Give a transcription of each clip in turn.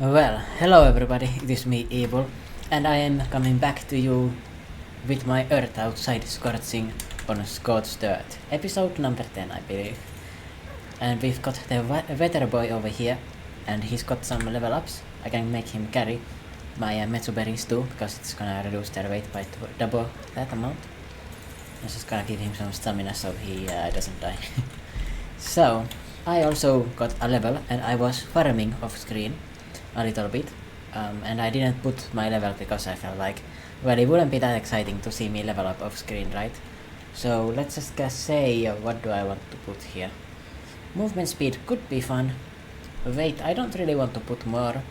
Well, hello everybody, it is me, Evil, and I am coming back to you with my earth outside scorching on Scorched Earth. Episode number 10, I believe. And we've got the weather boy over here, and he's got some level ups. I can make him carry my metsu berries too, because it's gonna reduce their weight by double that amount. I'm just gonna give him some stamina so he doesn't die. So, I also got a level, and I was farming off screen a little bit, and I didn't put my level because I felt like, well, it wouldn't be that exciting to see me level up off screen, right? So let's just say, what do I want to put here? Movement speed could be fun. Weight, I don't really want to put more,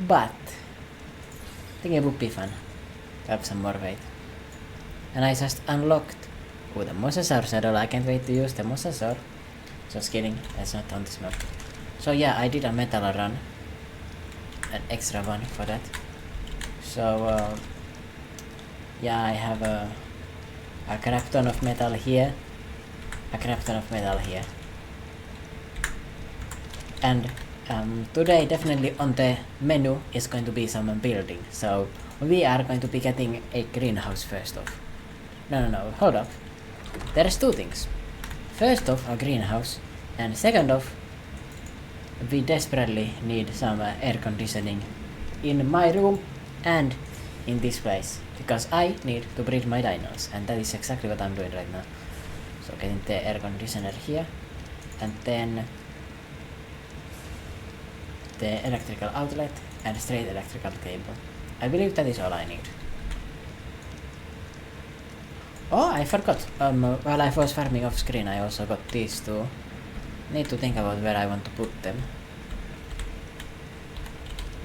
but I think it would be fun to have some more weight. And I just unlocked the Mosasaur saddle. I can't wait to use the Mosasaur. Just kidding, that's not on this map. So yeah, I did a metal run, an extra one for that. So yeah, I have a crap ton of metal here, a crap ton of metal here, and today definitely on the menu is going to be some building. So we are going to be getting a greenhouse first off. No, hold up. There's two things. First off, a greenhouse, and second off, we desperately need some air conditioning in my room and in this place, because I need to breed my dinos, and that is exactly what I'm doing right now. So getting the air conditioner here, and then the electrical outlet and straight electrical cable. I believe that is all I need. Oh, I forgot. While I was farming off screen, I also got these two. Need to think about where I want to put them.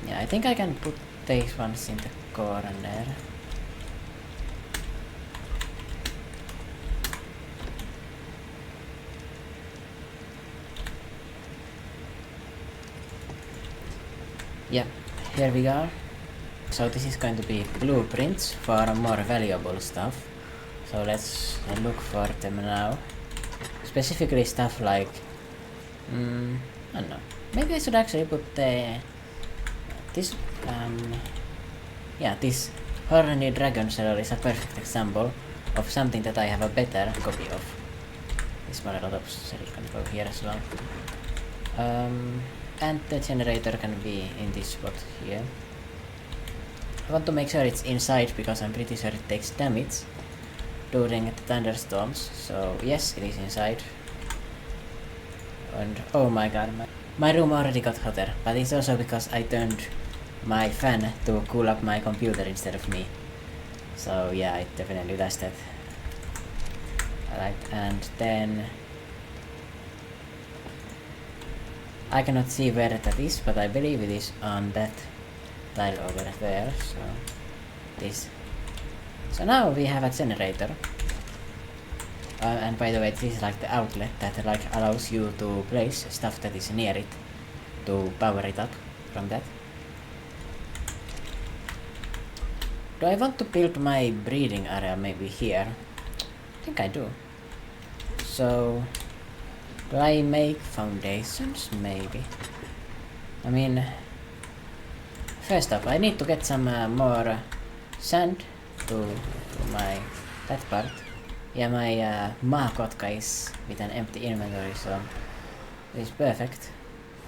Yeah, I think I can put these ones in the corner. Yeah, here we are. So this is going to be blueprints for more valuable stuff. So let's look for them now. Specifically stuff like, I don't know. Maybe I should actually put this horny dragon shell is a perfect example of something that I have a better copy of. This Monolotops shell can go here as well. And the generator can be in this spot here. I want to make sure it's inside because I'm pretty sure it takes damage during the thunderstorms. So yes, it is inside. And oh my god, my room already got hotter, but it's also because I turned my fan to cool up my computer instead of me. So yeah, it definitely does that. Alright, and then I cannot see where that is, but I believe it is on that tile over there. So this. So now we have a generator. And by the way, this is like the outlet that like allows you to place stuff that is near it to power it up from that. Do I want to build my breeding area maybe here? I think I do. So do I make foundations? Maybe. I mean, first up, I need to get some more sand to my that part. Yeah, my maakotka is with an empty inventory, so it's perfect.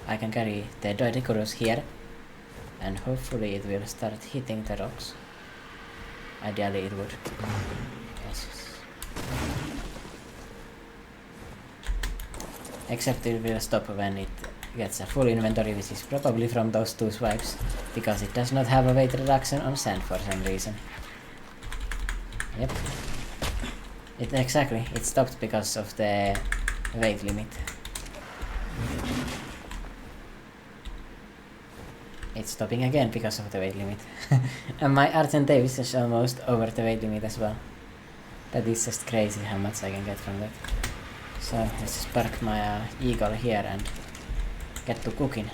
I can carry the Doedicurus here, and hopefully it will start hitting the rocks. Ideally it would. Yes. Except it will stop when it gets a full inventory, which is probably from those two swipes, because it does not have a weight reduction on sand for some reason. Yep. It stopped because of the weight limit. It's stopping again because of the weight limit. And my arts and tapes is almost over the weight limit as well. That is just crazy how much I can get from that. So let's just park my eagle here and get to cooking.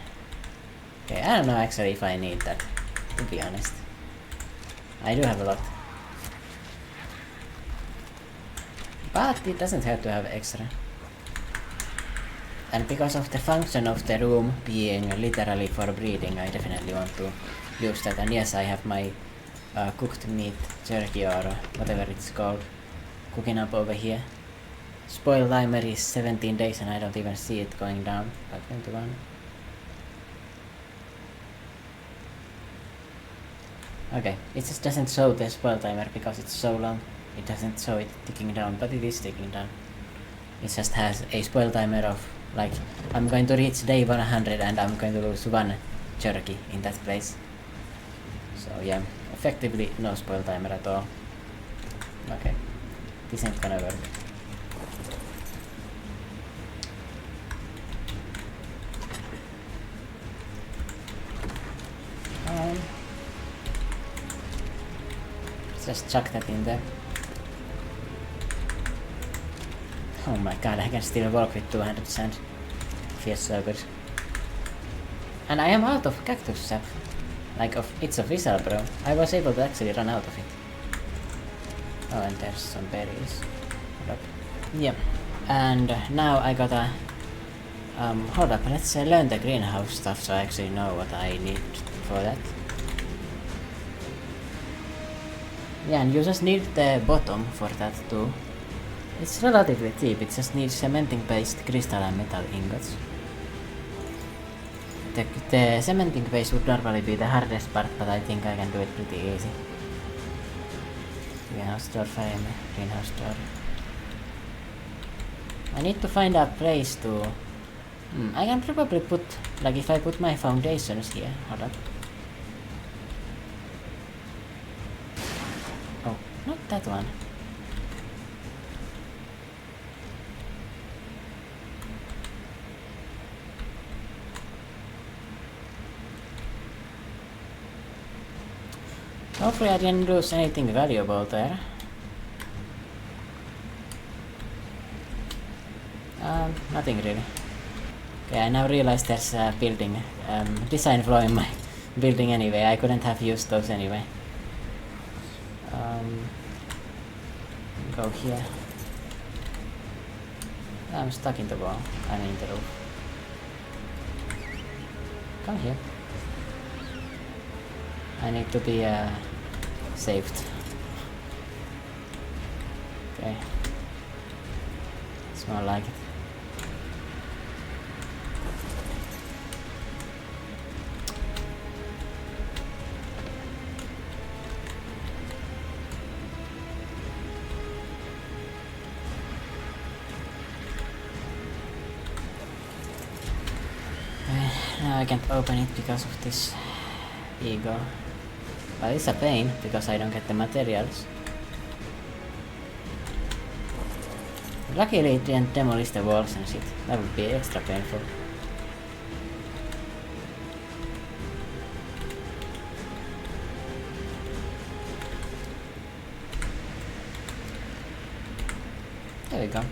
Okay, I don't know actually if I need that, to be honest. I do have a lot. But it doesn't have to have extra. And because of the function of the room being literally for breeding, I definitely want to use that. And yes, I have my cooked meat jerky or whatever it's called cooking up over here. Spoil timer is 17 days and I don't even see it going down. 521. Okay, it just doesn't show the spoil timer because it's so long. It doesn't show it ticking down, but it is ticking down. It just has a spoil timer of like I'm going to reach day 100 and I'm going to lose 1 jerky in that place. So yeah, effectively no spoil timer at all. Okay, this ain't gonna work. Just chuck that in there. Oh my god, I can still walk with 200 sand. Feels so good. And I am out of cactus sap. Like, it's official, bro. I was able to actually run out of it. Oh, and there's some berries. Hold up. Yeah. And now I gotta... hold up, let's learn the greenhouse stuff so I actually know what I need for that. Yeah, and you just need the bottom for that too. It's relatively cheap, it just needs cementing paste, crystal and metal ingots. The cementing paste would normally be the hardest part, but I think I can do it pretty easy. Greenhouse door, frame, greenhouse door. I need to find a place to... I can probably put, like if I put my foundations here, hold up. Oh, not that one. Hopefully I didn't lose anything valuable there. Nothing really. Okay, I now realize there's a building, design flaw in my building anyway. I couldn't have used those anyway. Go here. I'm stuck in the wall. I'm in the roof. Come here. I need to be saved. Okay. It's more like it. Now I can't open it because of this ego. But it's a pain because I don't get the materials. Luckily it didn't demolish the walls and shit. That would be extra painful. There we go.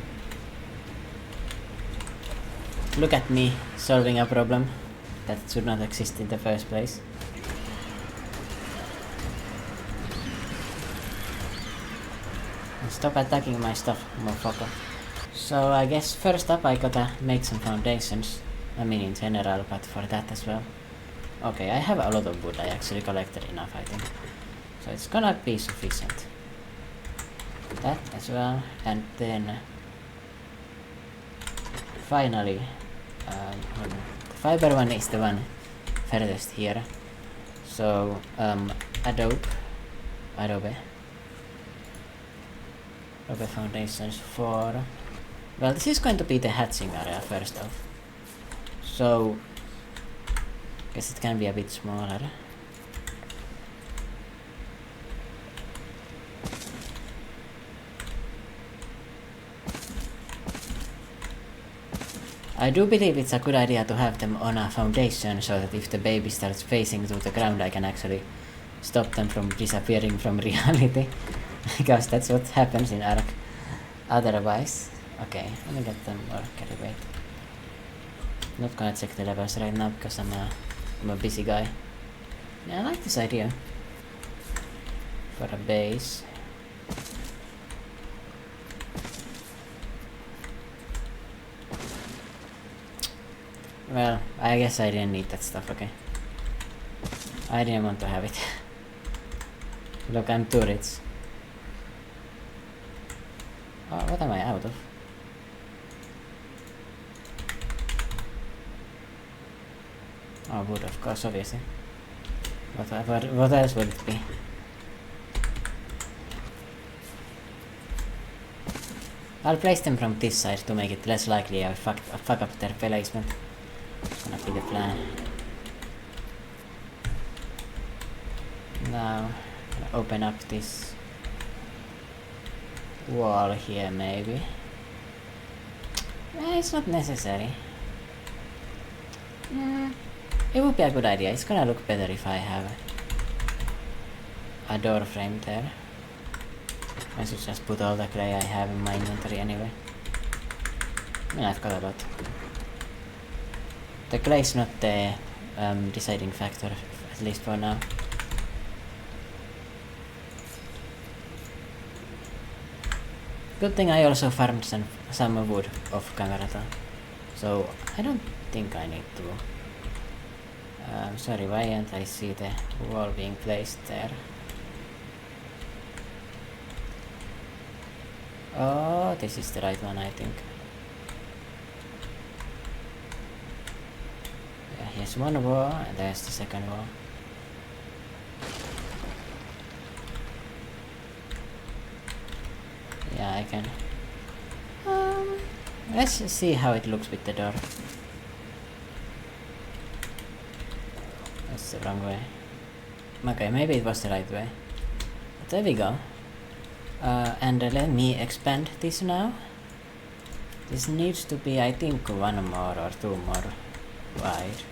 Look at me solving a problem that should not exist in the first place. Stop attacking my stuff, motherfucker. So I guess first up I gotta make some foundations. I mean in general, but for that as well. Okay, I have a lot of wood. I actually collected enough, I think. So it's gonna be sufficient. That as well, and then finally, the fiber one is the one furthest here. So Adobe foundations for... Well, this is going to be the hatching area first off. So guess it can be a bit smaller. I do believe it's a good idea to have them on a foundation so that if the baby starts facing to the ground I can actually stop them from disappearing from reality. Because that's what happens in Ark otherwise. Okay, let me get them more carry weight. Not gonna check the levels right now because I'm a busy guy. Yeah, I like this idea for a base. Well, I guess I didn't need that stuff, okay? I didn't want to have it. Look, I'm too rich. Oh, what am I out of? Oh, wood, of course, obviously. What else would it be? I'll place them from this side to make it less likely I fuck up their placement. It's gonna be the plan. Now, open up this wall here, maybe. It's not necessary. It would be a good idea. It's gonna look better if I have a door frame there. I should just put all the clay I have in my inventory anyway. I mean, I've got a lot. The clay is not the deciding factor, at least for now. Good thing I also farmed some wood off camera though. So I don't think I need to. Sorry, why can't I see the wall being placed there? Oh, this is the right one, I think. Yeah, here's one wall, and there's the second wall. Yeah, I can. Let's see how it looks with the door. That's the wrong way. Okay, maybe it was the right way. But there we go. And let me expand this now. This needs to be, I think, 1 more or 2 more wide.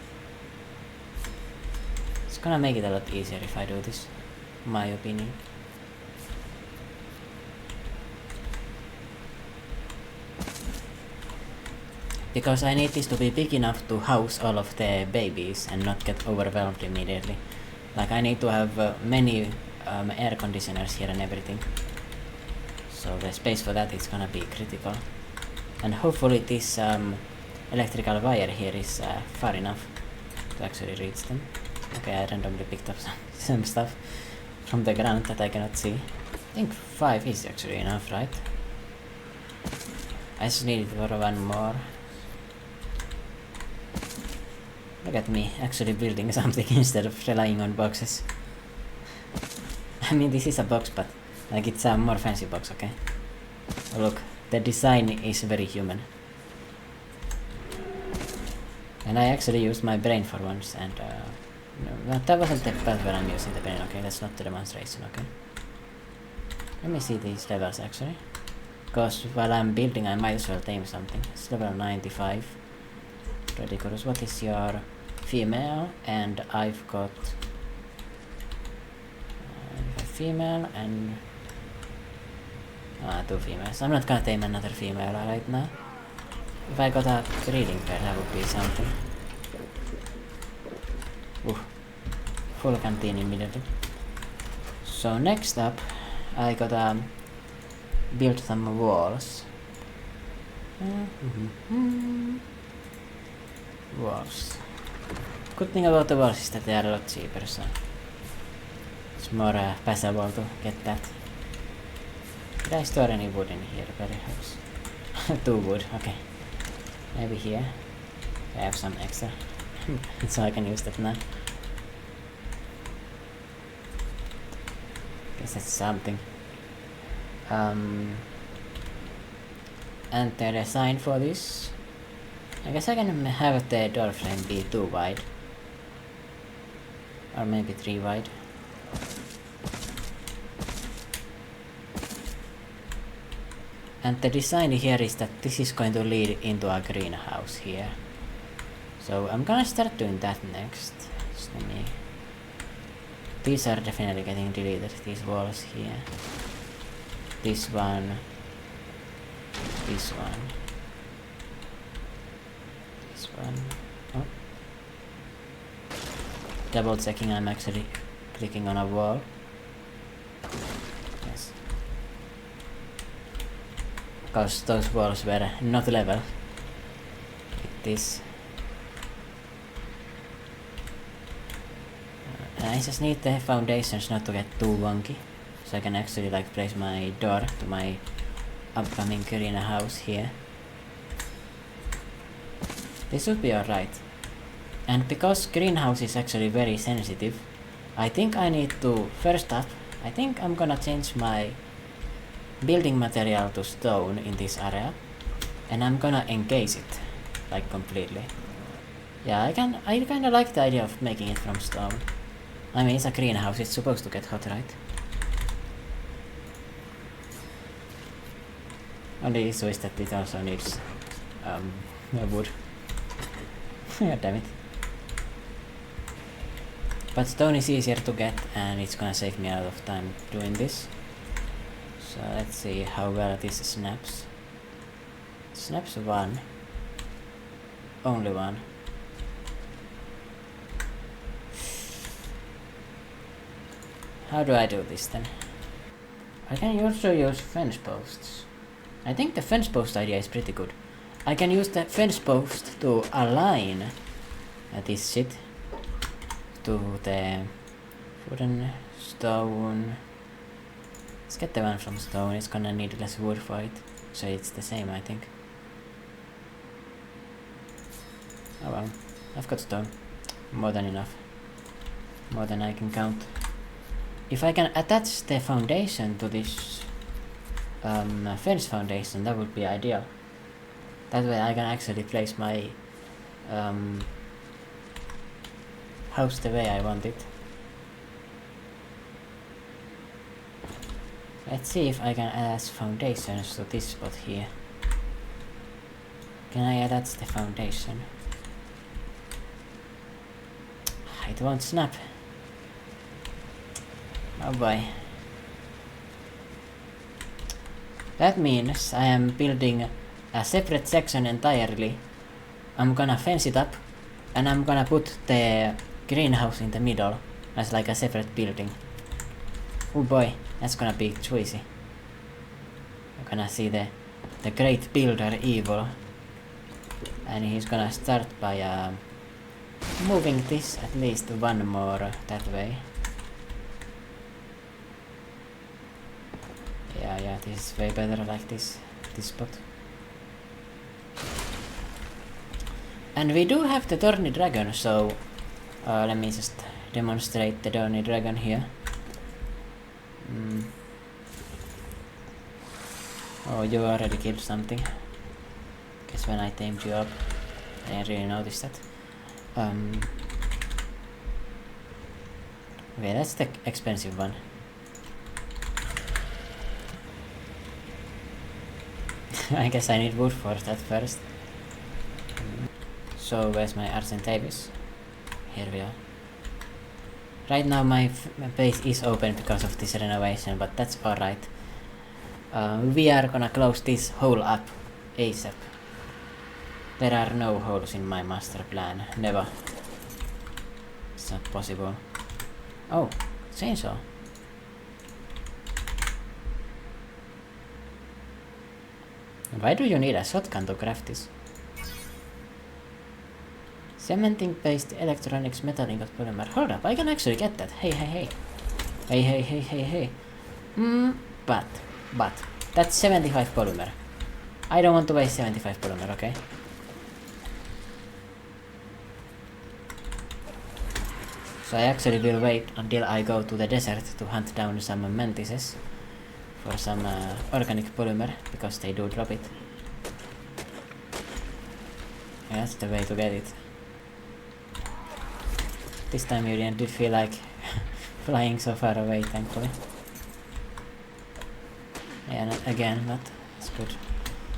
It's gonna make it a lot easier if I do this, in my opinion. Because I need this to be big enough to house all of the babies and not get overwhelmed immediately. Like, I need to have many air conditioners here and everything. So the space for that is gonna be critical. And hopefully this electrical wire here is far enough to actually reach them. Okay, I randomly picked up some stuff from the ground that I cannot see. I think 5 is actually enough, right? I just need it for 1 more. Look at me, actually building something instead of relying on boxes. I mean, this is a box, but like it's a more fancy box, okay? Look, the design is very human. And I actually used my brain for once, and no, that wasn't the part where I'm using the brain, okay? That's not the demonstration, okay? Let me see these levels actually. Because while I'm building, I might as well tame something. It's level 95. Ridiculous. What is your female? And I've got a female and 2 females. I'm not gonna tame another female right now. If I got a breeding pair, that would be something. Full canteen immediately. So next up, I gotta build some walls. Walls. Good thing about the walls is that they are a lot cheaper, so it's more passable to get that. Did I store any wood in here, perhaps? 2 wood, okay. Maybe here. I have some extra, so I can use that now. Guess that's something. Enter a sign for this. I guess I can have the door frame be 2 wide. Or maybe 3 wide. And the design here is that this is going to lead into a greenhouse here. So I'm gonna start doing that next. Just let me... These are definitely getting deleted, these walls here. This one. This one. This one. Oh. Double checking I'm actually clicking on a wall. Yes. Because those walls were not level with this. I just need the foundations not to get too wonky, so I can actually like place my door to my upcoming greenhouse here. This would be alright. And because greenhouse is actually very sensitive, I think I need to, first up, I think I'm gonna change my building material to stone in this area, and I'm gonna encase it, like completely. Yeah, I kinda like the idea of making it from stone. I mean, it's a greenhouse, it's supposed to get hot, right? Only issue is that it also needs wood. God damn it. But stone is easier to get, and it's gonna save me a lot of time doing this. So let's see how well this snaps. Snaps one. Only one. How do I do this then? I can also use fence posts. I think the fence post idea is pretty good. I can use the fence post to align this shit to the wooden stone. Let's get the one from stone, it's gonna need less wood for it. So it's the same, I think. Oh well, I've got stone. More than enough. More than I can count. If I can attach the foundation to this fence foundation, that would be ideal. That way I can actually place my house the way I want it. Let's see if I can attach foundations to this spot here. Can I attach the foundation? It won't snap. Oh boy. That means I am building a separate section entirely. I'm gonna fence it up, and I'm gonna put the greenhouse in the middle as like a separate building. Oh boy, that's gonna be juicy. You're gonna see the great builder evil, and he's gonna start by moving this at least one more that way. Yeah, this is way better like this spot. And we do have the Thorny Dragon, so let me just demonstrate the Thorny Dragon here. Oh, you already killed something. Guess when I tamed you up, I didn't really notice that. Okay, that's the expensive one. I guess I need wood for that first. So where's my arts and tables? Here we are. Right now my base is open because of this renovation, but that's alright. We are gonna close this hole up ASAP. There are no holes in my master plan. Never. It's not possible. Oh, chainsaw. Why do you need a shotgun to craft this? Cementing based electronics metal ingot polymer. Hold up, I can actually get that. Hey. Hey. But that's 75 polymer. I don't want to waste 75 polymer, okay? So I actually will wait until I go to the desert to hunt down some mantises for some organic polymer, because they do drop it. Yeah, that's the way to get it. This time you didn't feel like flying so far away, thankfully. Yeah, not again, but it's good.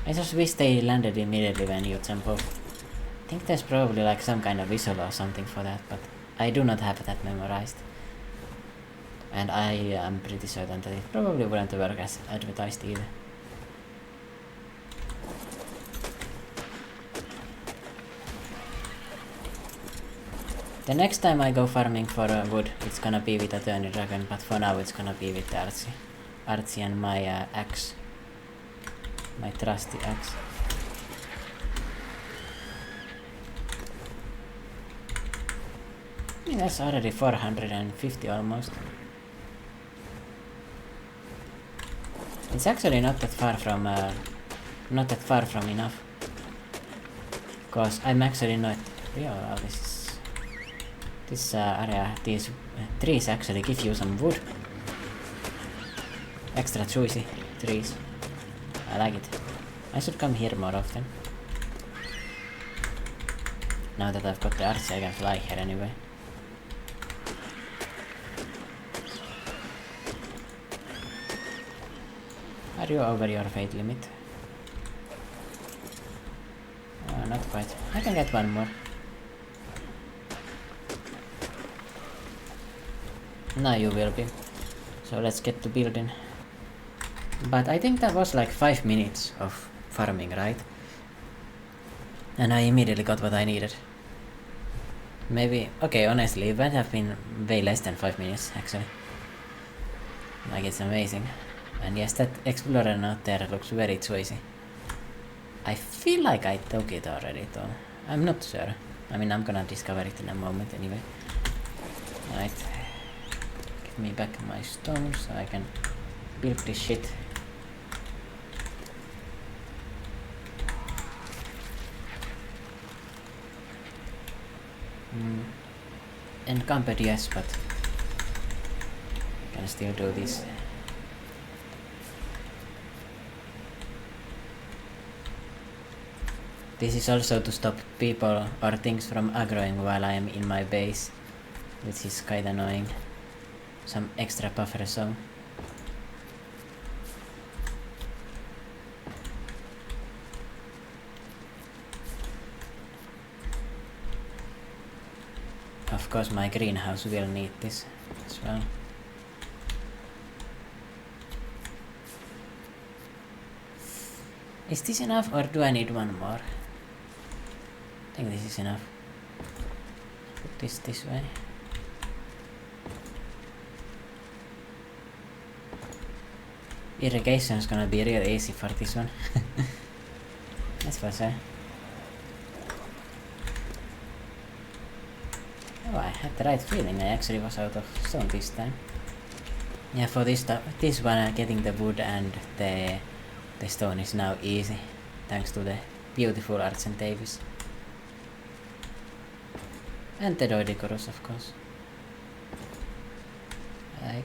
I just wish they landed immediately when you jump off. I think there's probably like some kind of whistle or something for that, but I do not have that memorized. And I am pretty certain that it probably wouldn't work as advertised either. The next time I go farming for wood, it's gonna be with a Thorny Dragon, but for now it's gonna be with Artsy. Artsy and my axe. My trusty axe. I think that's already 450 almost. It's actually not that far from enough. Cause I'm actually not. Yeah, this area, these trees actually give you some wood. Extra juicy trees. I like it. I should come here more often. Now that I've got the ASE, I can fly here anyway. Are you over your fate limit? Oh, not quite. I can get one more. Now you will be. So let's get to building. But I think that was like 5 minutes of farming, right? And I immediately got what I needed. Maybe, okay, honestly, it might have been way less than 5 minutes, actually. Like, it's amazing. And yes, that explorer out there looks very choicy. I feel like I took it already, though. I'm not sure. I mean, I'm gonna discover it in a moment anyway. Right. Give me back my stones so I can build this shit. Encumbered, yes, but can still do this. This is also to stop people or things from aggroing while I am in my base, which is kinda annoying. Some extra buffer zone. Of course my greenhouse will need this as well. Is this enough or do I need one more? I think this is enough. Put this way. Irrigation is gonna be real easy for this one. That's for sure. Oh, I had the right feeling. I actually was out of stone this time. Yeah, for this one, getting the wood and the stone is now easy, thanks to the beautiful Argent Davis. And the Doedicurus, of course. Right.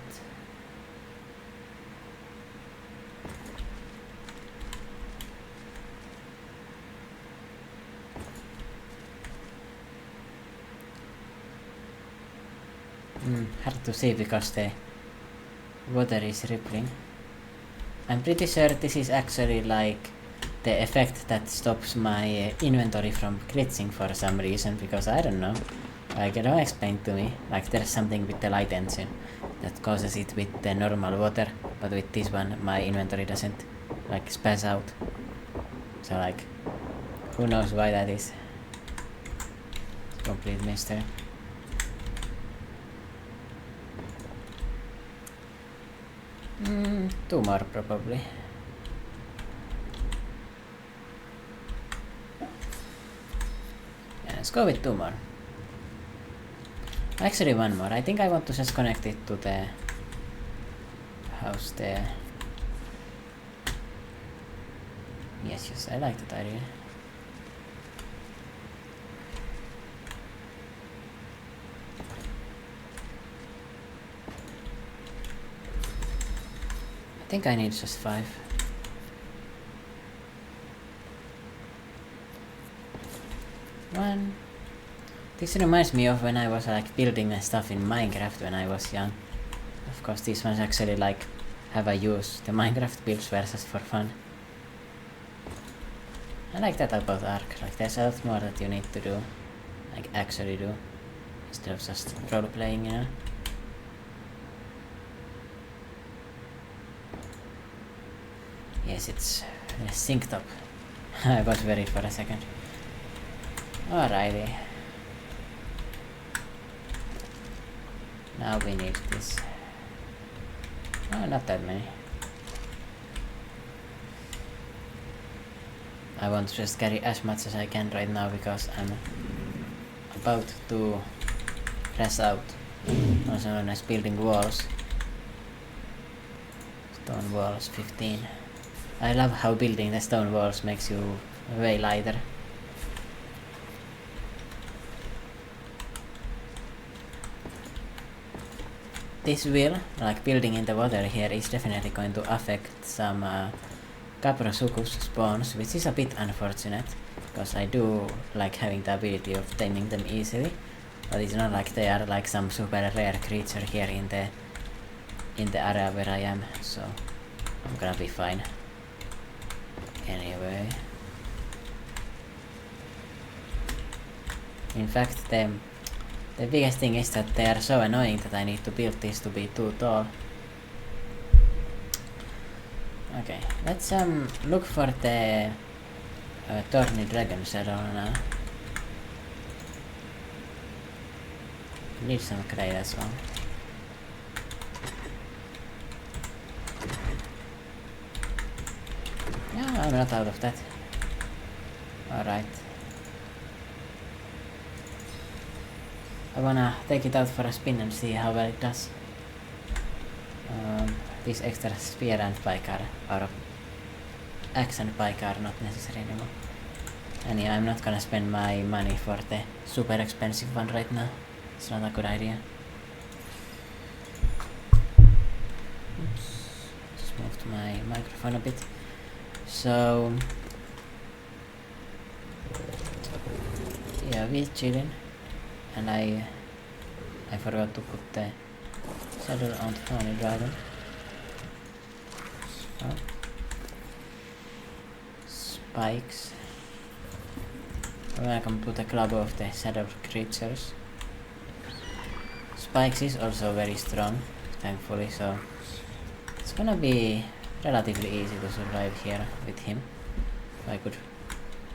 Hard to see because the water is rippling. I'm pretty sure this is actually like the effect that stops my inventory from glitching for some reason, because I don't know. Like, don't explain to me. Like, there's something with the light engine that causes it with the normal water, but with this one my inventory doesn't like spaz out. So like, who knows why that is? It's a complete mystery. Two more probably. Yeah, let's go with two more. Actually one more. I think I want to just connect it to the house there. Yes, I like that idea. I think I need just 5. One. This reminds me of when I was like building stuff in Minecraft when I was young. Of course, these ones actually like have a use. The Minecraft builds versus for fun. I like that about Ark. Like, there's a lot more that you need to do, like actually do, instead of just role playing, you know. Yes, it's synced up. I was worried for a second. Alrighty. Now we need this. Oh, not that many. I want to just carry as much as I can right now because I'm about to press out. Also known as building walls. Stone walls 15. I love how building the stone walls makes you way lighter. This will, like building in the water here, is definitely going to affect some Caprosuchus spawns, which is a bit unfortunate, because I do like having the ability of taming them easily, but it's not like they are like some super rare creature here in the area where I am, so I'm gonna be fine. Anyway. In fact, the biggest thing is that they are so annoying that I need to build this to be too tall. Okay, let's look for the Thorny Dragon Saddle now. Need some clay as well. Yeah, I'm not out of that. Alright. I wanna take it out for a spin and see how well it does. This extra spear and pike are axe and pike are not necessary anymore. And yeah, I'm not gonna spend my money for the super expensive one right now. It's not a good idea. Oops. Just moved my microphone a bit. So yeah, we're chilling. And I forgot to put the saddle on the Thorny Dragon. Oh. Spikes. I can put a club of the saddle creatures. Spikes is also very strong, thankfully, so it's gonna be relatively easy to survive here with him. If I could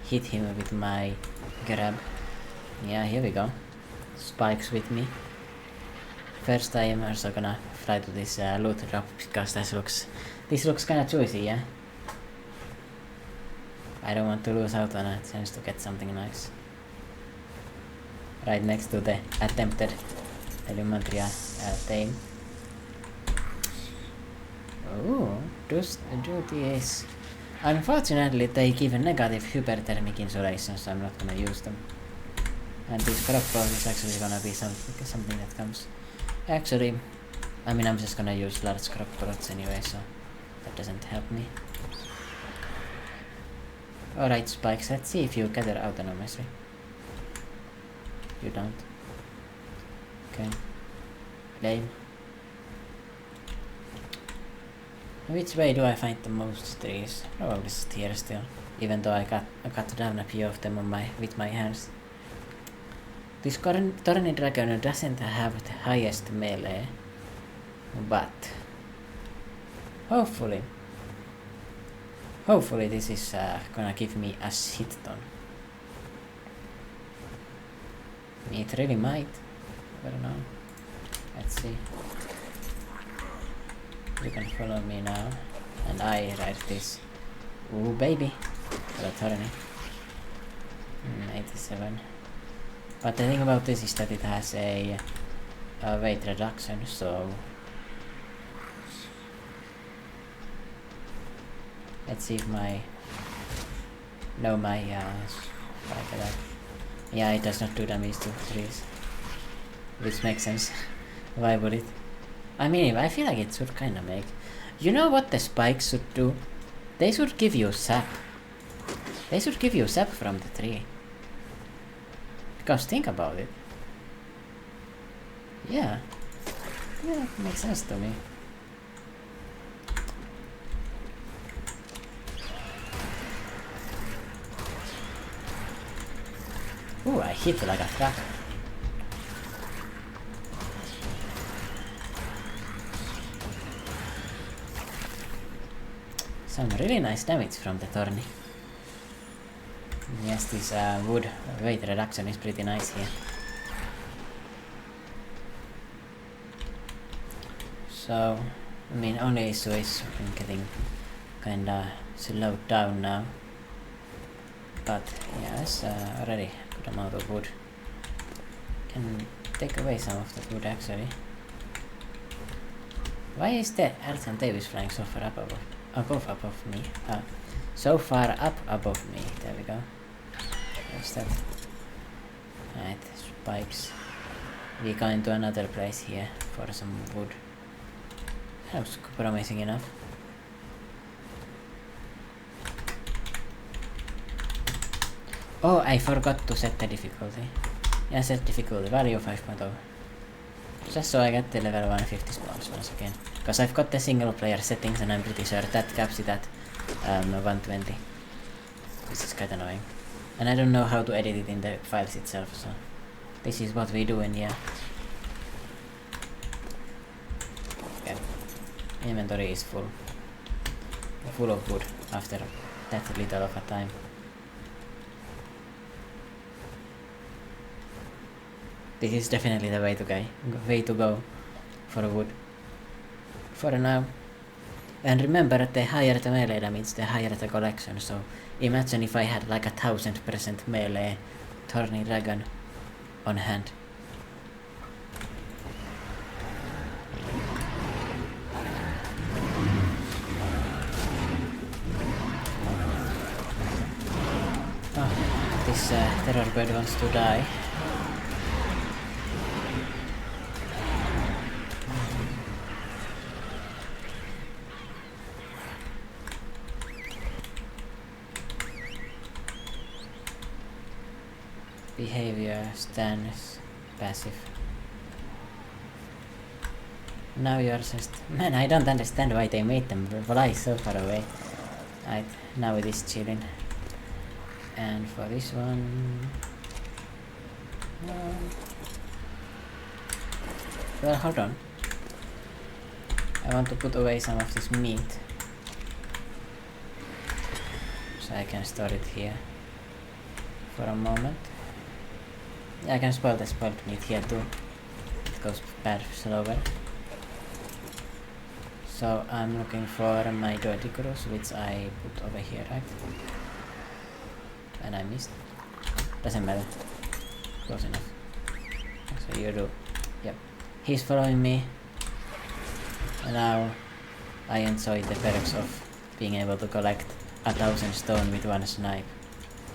hit him with my grab. Yeah, here we go. Spikes with me. First I am also gonna fly to this loot drop because this looks kinda juicy, yeah? I don't want to lose out on a chance to get something nice. Right next to the attempted Elementria tame. Ooh, duty is... Unfortunately they give a negative hyperthermic insulation, so I'm not gonna use them. And this crop pose is actually gonna be something that comes. Actually, I mean I'm just gonna use large crop plots anyway, so that doesn't help me. Alright, Spikes, let's see if you gather autonomously. You don't. Okay. Lame. Which way do I find the most trees? Probably here still. Even though I cut down a few of them with my hands. This Thorny Dragon doesn't have the highest melee, but hopefully this is gonna give me a shit ton. It really might. I don't know. Let's see. You can follow me now, and I ride this. Ooh, baby. Hello, Thorny. 87. But the thing about this is that it has a weight reduction, so let's see if yeah, it does not do damage to trees, which makes sense. Why would it? I mean, I feel like it should kinda make. You know what the spikes should do? They should give you sap. They should give you sap from the tree. Because think about it. Yeah. Yeah, it makes sense to me. Ooh, I hit like a truck. Some really nice damage from the Thorny. Yes, this wood weight reduction is pretty nice here. So, I mean, only issue is I'm getting kinda slowed down now. But yeah, it's already a good amount of wood. can take away some of the wood actually. Why is the Earth and Davis flying so far up above me? So far up above me. There we go. What's that? Right, pipes. We go into another place here for some wood. Looks promising enough. Oh, I forgot to set the difficulty. Yeah, set difficulty value 5.0. Just so I get the level 150 spawns once again. Because I've got the single player settings and I'm pretty sure that caps it at 120. Which is quite annoying. And I don't know how to edit it in the files itself, so this is what we do in here. Okay. Inventory is full. Full of wood after that little of a time. This is definitely the way to go for wood. For now. And remember that the higher the melee damage, the higher the collection, so imagine if I had like 1000% melee Thorny Dragon on hand. Oh, this terror bird wants to die. Behavior, stance, passive. Now you're just... Man, I don't understand why they made them fly so far away. Right, now it is chilling. And for this one... Well, hold on. I want to put away some of this meat. So I can store it here for a moment. I can spoil the spoiled meat here too. It goes bad slower. So I'm looking for my Doedicurus, which I put over here, right? And I missed. Doesn't matter. Close enough. So you do. Yep. He's following me. And now I enjoy the perks of being able to collect 1000 stone with one snipe.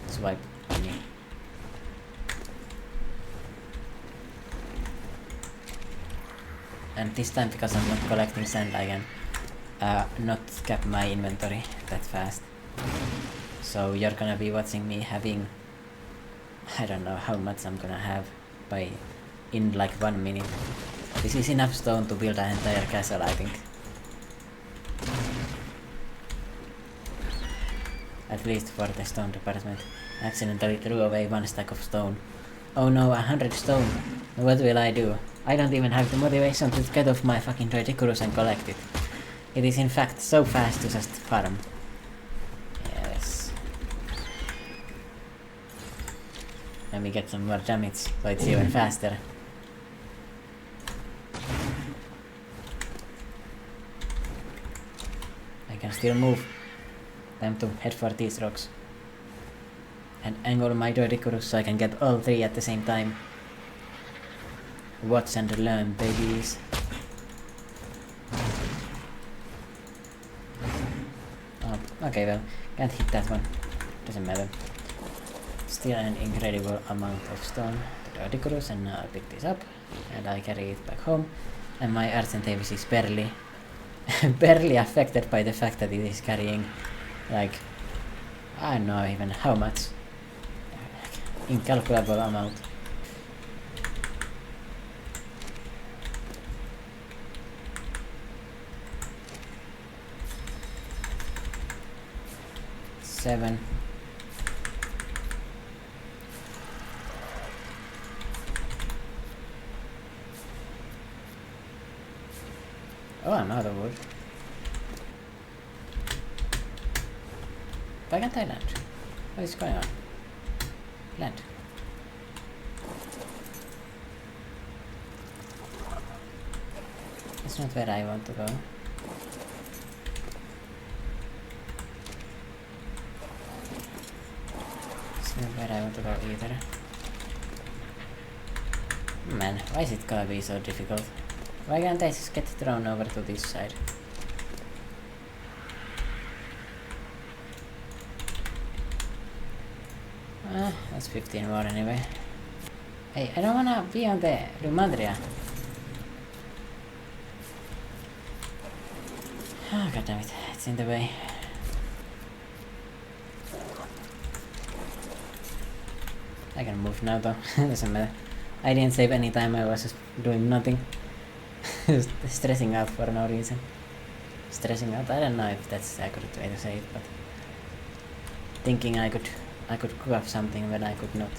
Swipe on me. And this time, because I'm not collecting sand, I can not cap my inventory that fast. So you're gonna be watching me having... I don't know how much I'm gonna have in like 1 minute. This is enough stone to build an entire castle, I think. At least for the stone department. I accidentally threw away 1 stack of stone. Oh no, 100 stone. What will I do? I don't even have the motivation to get off my fucking Doedicurus and collect it. It is in fact so fast to just farm. Yes. Let me get some more damage so it's even faster. I can still move. Time to head for these rocks. And angle my Doedicurus so I can get all 3 at the same time. Watch and learn, babies. Oh, okay, well, can't hit that one. Doesn't matter. Still an incredible amount of stone to Doedicurus, and now I pick this up and I carry it back home. And my Arts and Davis is barely affected by the fact that it is carrying, like, I don't know even how much. Incalculable amount. Seven. Oh, I'm out of wood. Why can't I land? What is going on? Land. That's not where I want to go. It's not where I want to go either. Man, why is it gonna be so difficult? Why can't I just get thrown over to this side? That's 15 more anyway. Hey, I don't wanna be on the Lumadria. Oh, goddammit, it's in the way. I can move now though, doesn't matter. I didn't save any time, I was just doing nothing. Just stressing out for no reason. Stressing out, I don't know if that's a good way to say it, but thinking I could cook up something when I could not.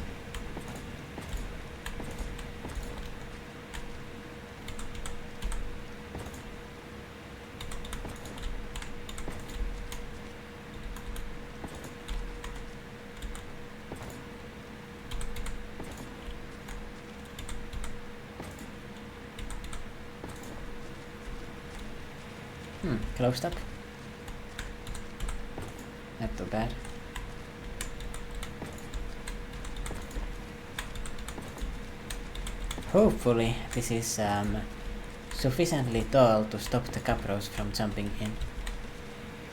Closed up. Not too bad. Hopefully this is sufficiently tall to stop the capros from jumping in.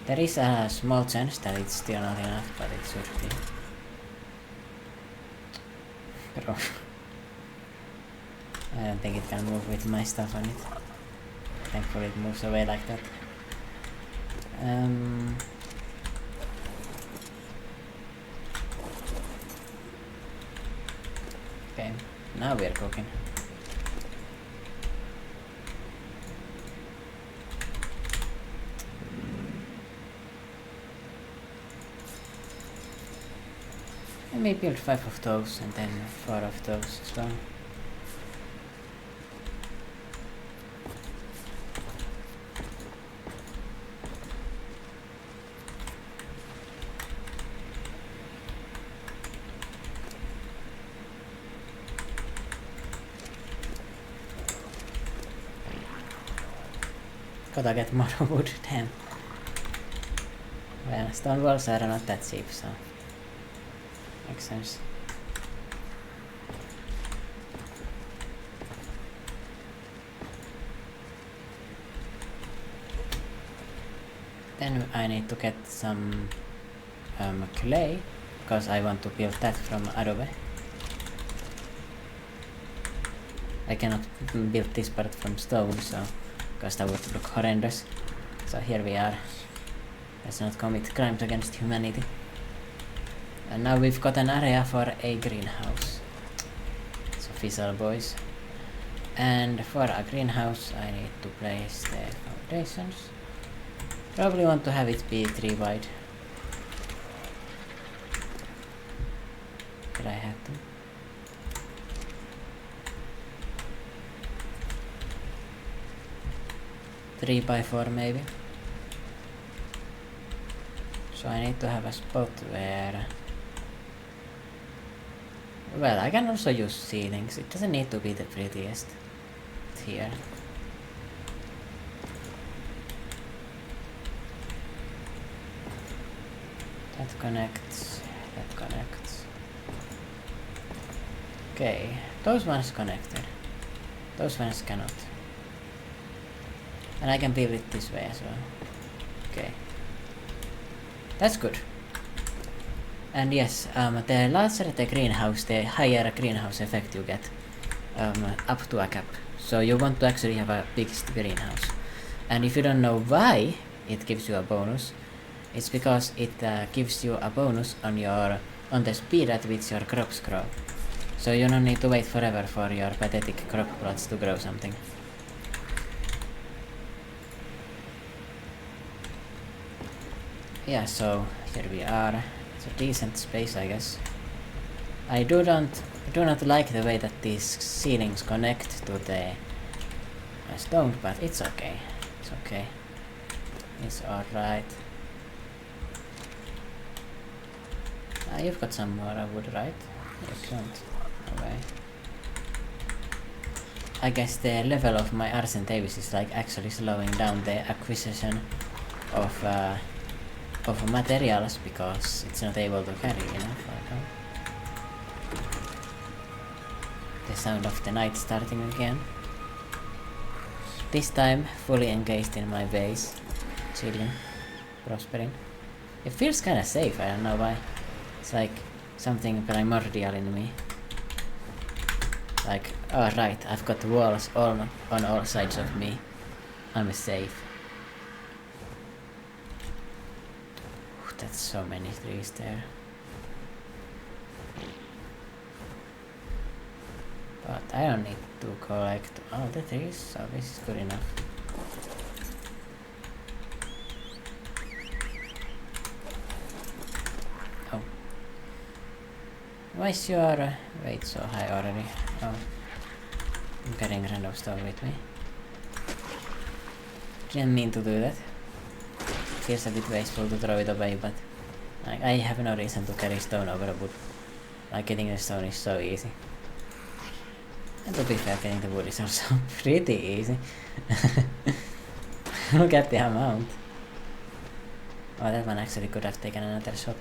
There is a small chance that it's still not enough, but it should be. Bro. I don't think it can move with my stuff on it. Thankfully it moves away like that. Okay, now we're cooking. Let me build 5 of those and then 4 of those as well. Gotta get more wood, damn. Well, stone walls are not that cheap, so makes sense. Then I need to get some clay, because I want to build that from Adobe. I cannot build this part from stone, so because that would look horrendous. So here we are. Let's not commit crimes against humanity. And now we've got an area for a greenhouse. It's official, boys. And for a greenhouse I need to place the foundations. Probably want to have it be 3 wide. Did I have to? Three by 4 maybe. So I need to have a spot where... Well, I can also use ceilings. It doesn't need to be the prettiest. It's here. That connects. That connects. Okay, those ones connected. Those ones cannot. And I can build it this way as well. Okay. That's good. And yes, the larger the greenhouse, the higher greenhouse effect you get. Up to a cap. So you want to actually have a biggest greenhouse. And if you don't know why it gives you a bonus, it's because it gives you a bonus on the speed at which your crops grow. So you don't need to wait forever for your pathetic crop plots to grow something. Yeah, so here we are. It's a decent space, I guess. I do not like the way that these ceilings connect to the stone, but it's okay. It's okay. It's alright. You've got some more wood, right? Excellent. Alright. I guess the level of my Arsen Davis is like actually slowing down the acquisition of materials because it's not able to carry enough. The sound of the night starting again. This time fully engaged in my base, chilling, prospering. It feels kinda safe, I don't know why. It's like something primordial in me. Like, oh right, I've got walls on all sides of me. I'm safe. That's so many trees there. But I don't need to collect all the trees, so this is good enough. Oh. Why is your weight so high already? Oh. I'm carrying random stuff with me. Didn't mean to do that. Feels a bit wasteful to throw it away, but like, I have no reason to carry stone over a wood. Like, getting the stone is so easy. And to be fair, getting the wood is also pretty easy. Look at the amount. Oh, that one actually could have taken another shot.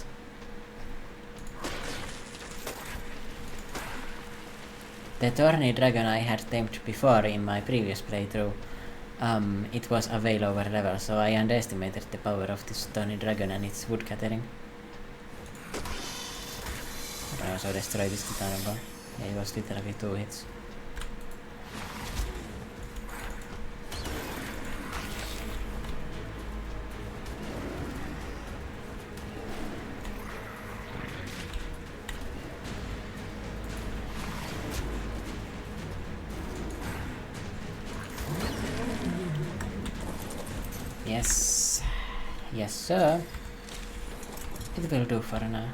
The thorny dragon I had tamed before in my previous playthrough, it was a way lower level, so I underestimated the power of this thorny dragon and its wood gathering. I also destroyed this titanium. It was literally 2 hits. Yes. Yes, sir. It will do for now.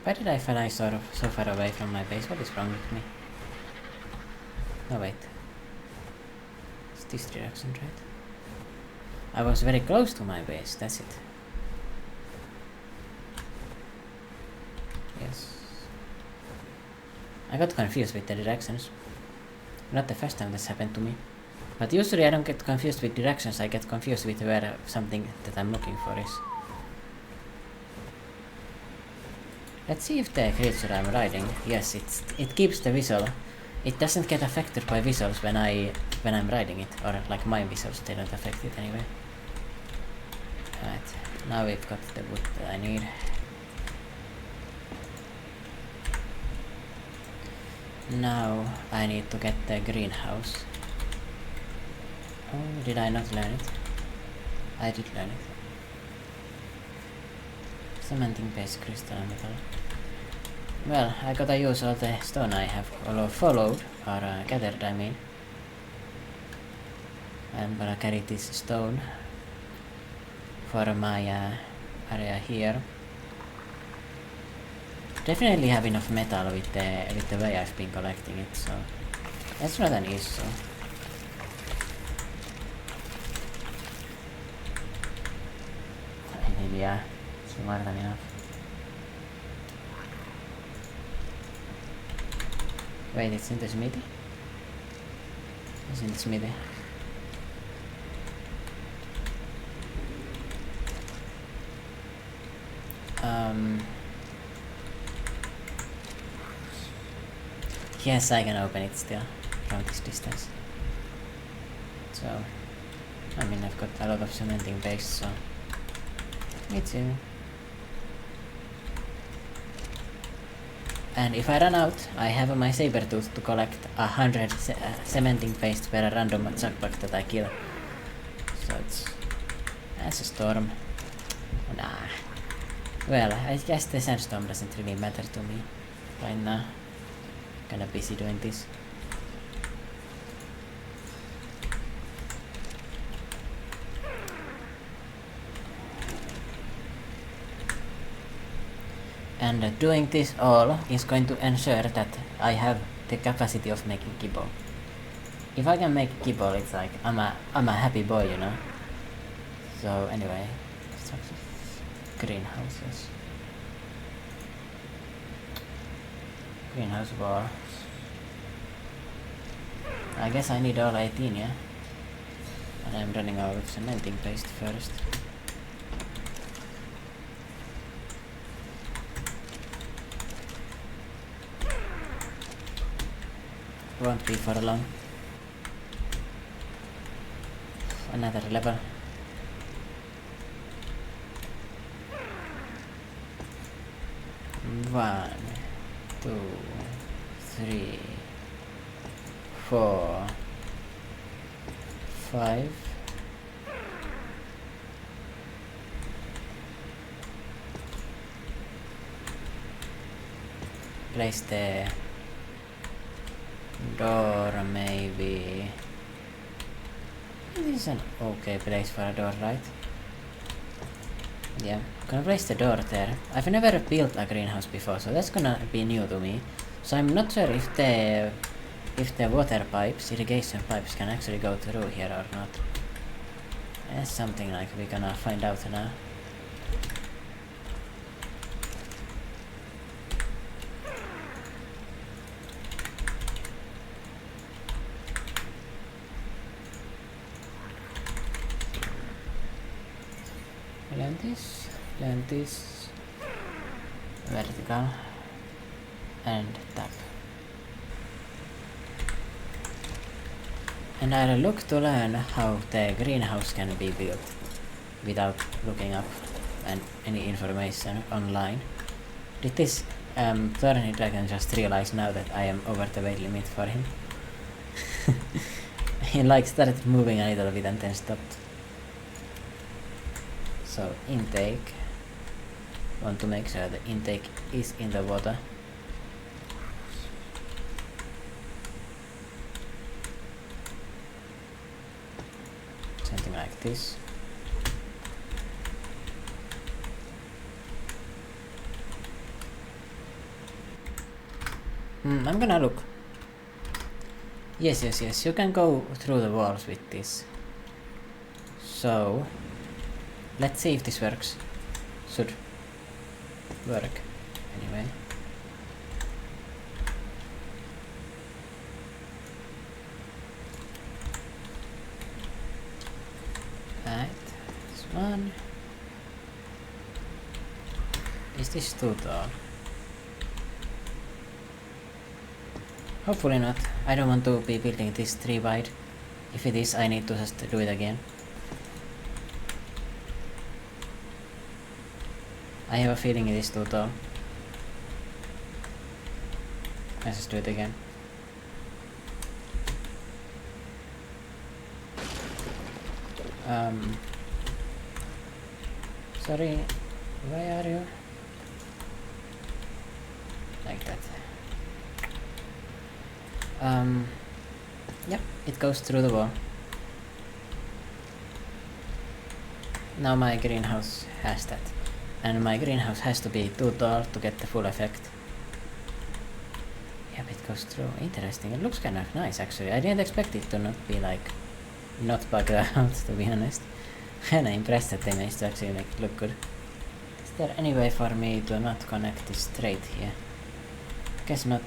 Why did I fly so far away from my base? What is wrong with me? No, wait. It's this direction, right? I was very close to my base, that's it. Yes. I got confused with the directions. Not the first time this happened to me. But usually I don't get confused with directions, I get confused with where something that I'm looking for is. Let's see if the creature I'm riding, yes, it keeps the whistle. It doesn't get affected by whistles when I'm riding it, or like my whistles, they don't affect it anyway. Right, now we've got the wood that I need. Now I need to get the greenhouse. Oh, did I not learn it? I did learn it. Cementing base crystal metal. Well, I gotta use all the stone I have followed, or gathered I mean. I'm gonna carry this stone for my area here. Definitely have enough metal with the way I've been collecting it, so that's not an issue. Maybe yeah, it's more than enough. Wait, it's in the smithy? It's in the smithy. Yes, I can open it still from this distance. So, I mean, I've got a lot of cementing base, so me too. And if I run out, I have my saber tooth to collect 100 cementing paste per random jackpack that I kill. So that's a storm. Nah. Well, I guess the sandstorm doesn't really matter to me right now. Kinda busy doing this. And doing this all is going to ensure that I have the capacity of making kibble. If I can make kibble, it's like I'm a happy boy, you know. So anyway, greenhouses. Greenhouse wall. I guess I need all 18, yeah? And I'm running out of cementing paste first. Won't be for long. Another level. 1, 2, 3, 4, 5. Place the door, maybe. This is an okay place for a door, right? Yeah, gonna place the door there. I've never built a greenhouse before, so that's gonna be new to me. So I'm not sure if the water pipes, irrigation pipes, can actually go through here or not. That's something like we're gonna find out now. Lentis, vertical, and tap. And I'll look to learn how the greenhouse can be built without looking up any information online. Did this Thorny Dragon just realize now that I am over the weight limit for him? He like started moving a little bit and then stopped. So intake. Want to make sure the intake is in the water. Something like this. I'm gonna look. Yes, you can go through the walls with this. So, let's see if this works. Should work, anyway. Right, this one. Is this too tall? Hopefully not. I don't want to be building this 3 wide. If it is, I need to just do it again. I have a feeling it is too tall. Let's just do it again. Sorry, where are you? Like that. Yep, it goes through the wall. Now my greenhouse has that. And my greenhouse has to be too tall to get the full effect. Yep, it goes through. Interesting. It looks kind of nice, actually. I didn't expect it to not be like not bugged out, to be honest. And I'm impressed that they managed to actually make it look good. Is there any way for me to not connect this straight here? Guess not.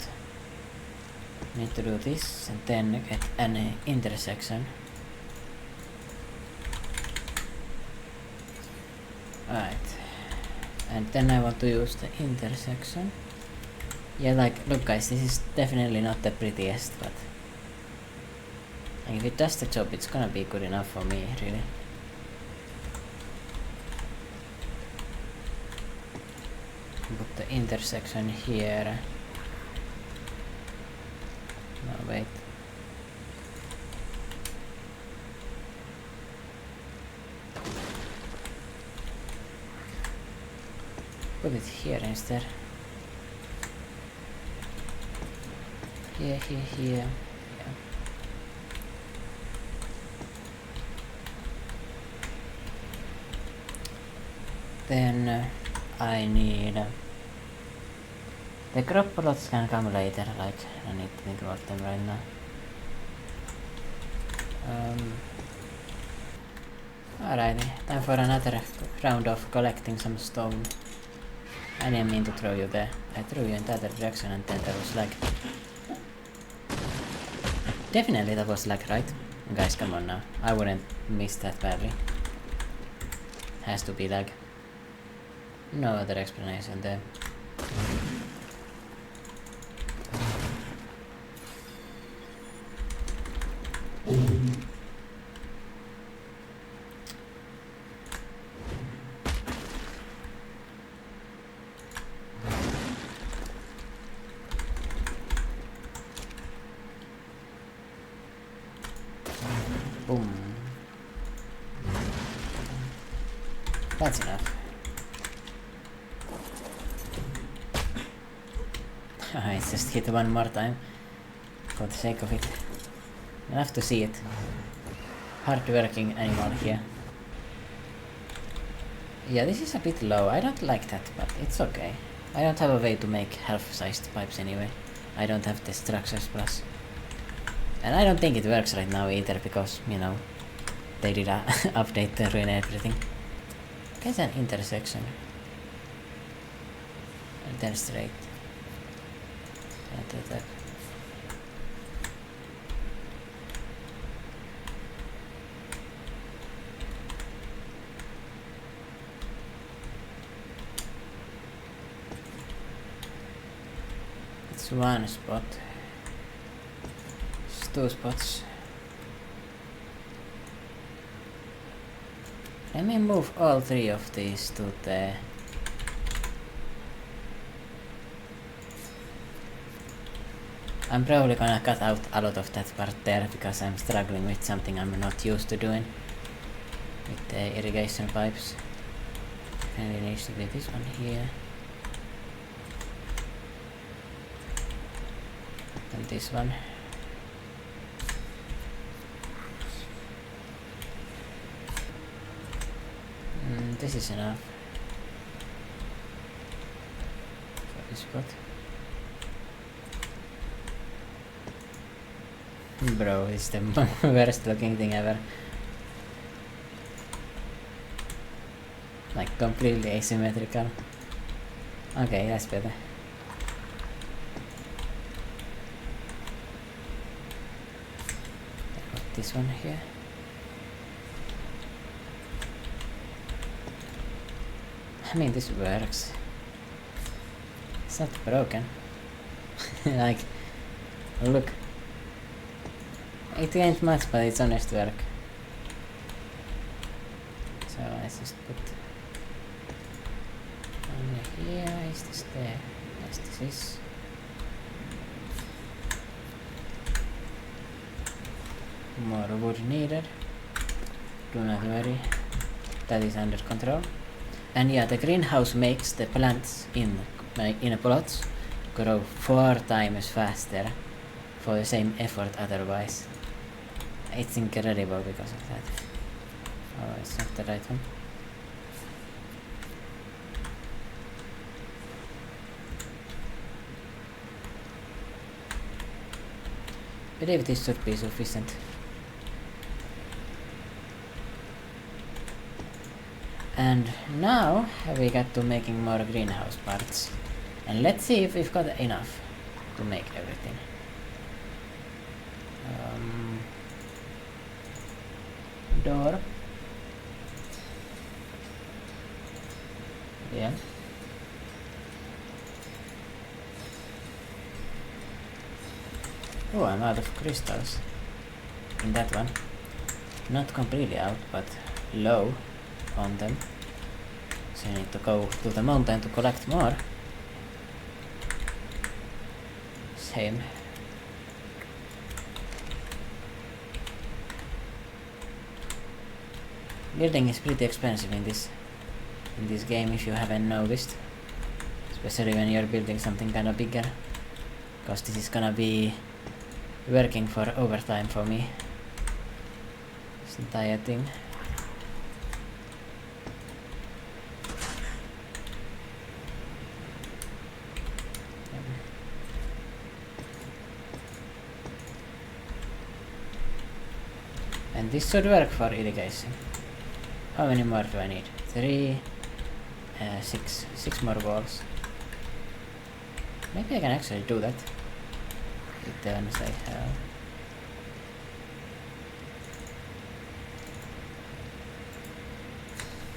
Need to do this and then get an intersection. Alright. And then I want to use the intersection. Yeah, like, look guys, this is definitely not the prettiest, but like, if it does the job, it's gonna be good enough for me, really. Put the intersection here. No, wait. Put it here instead. Here. Yeah. Then I need the crop plots can come later, like I need to think about them right now. Alrighty, time for another round of collecting some stone. I didn't mean to throw you there. I threw you in the other direction and then there was like... Definitely that was lag, right? Guys, come on now. I wouldn't miss that badly. Has to be lag. No other explanation there. Boom. That's enough. I just hit one more time for the sake of it. Enough to see it. Hard working animal here. Yeah, this is a bit low. I don't like that, but it's okay. I don't have a way to make half-sized pipes anyway. I don't have the structures plus. And I don't think it works right now either because, you know, they did a update to ruin everything. Get an intersection. And then straight. That. It's one spot. It's two spots. Let me move all three of these to the... I'm probably gonna cut out a lot of that part there because I'm struggling with something I'm not used to doing with the irrigation pipes. And it needs to be this one here. And this one. This is enough for this spot. Bro, it's the worst looking thing ever. Like completely asymmetrical. Okay, that's better. Put this one here. I mean, this works. It's not broken. Like, look. It ain't much, but it's honest work. So let's just put on here. Is this there? Yes, this is. More wood needed. Do not worry. That is under control. And yeah, the greenhouse makes the plants in pots grow 4 times faster for the same effort otherwise. It's incredible because of that. Oh, it's not the right one. I believe this should be sufficient. And now we got to making more greenhouse parts. And let's see if we've got enough to make everything. Door. Yeah. Oh, I'm out of crystals in that one. Not completely out, but low on them. So I need to go to the mountain to collect more. Same. Building is pretty expensive in this game if you haven't noticed. Especially when you're building something kinda bigger. Because this is gonna be working for overtime for me. This entire thing. And this should work for irrigation. How many more do I need? 3, 6. 6 more walls. Maybe I can actually do that with the ones I have.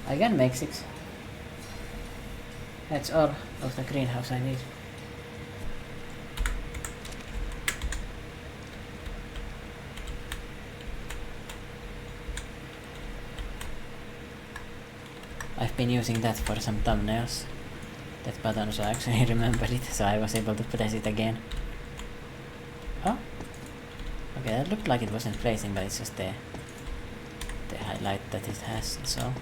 I can make 6. That's all of the greenhouse I need. I've been using that for some thumbnails. That button, so I actually remembered it, so I was able to press it again. Oh? Okay, that looked like it wasn't placing, but it's just the highlight that it has, so...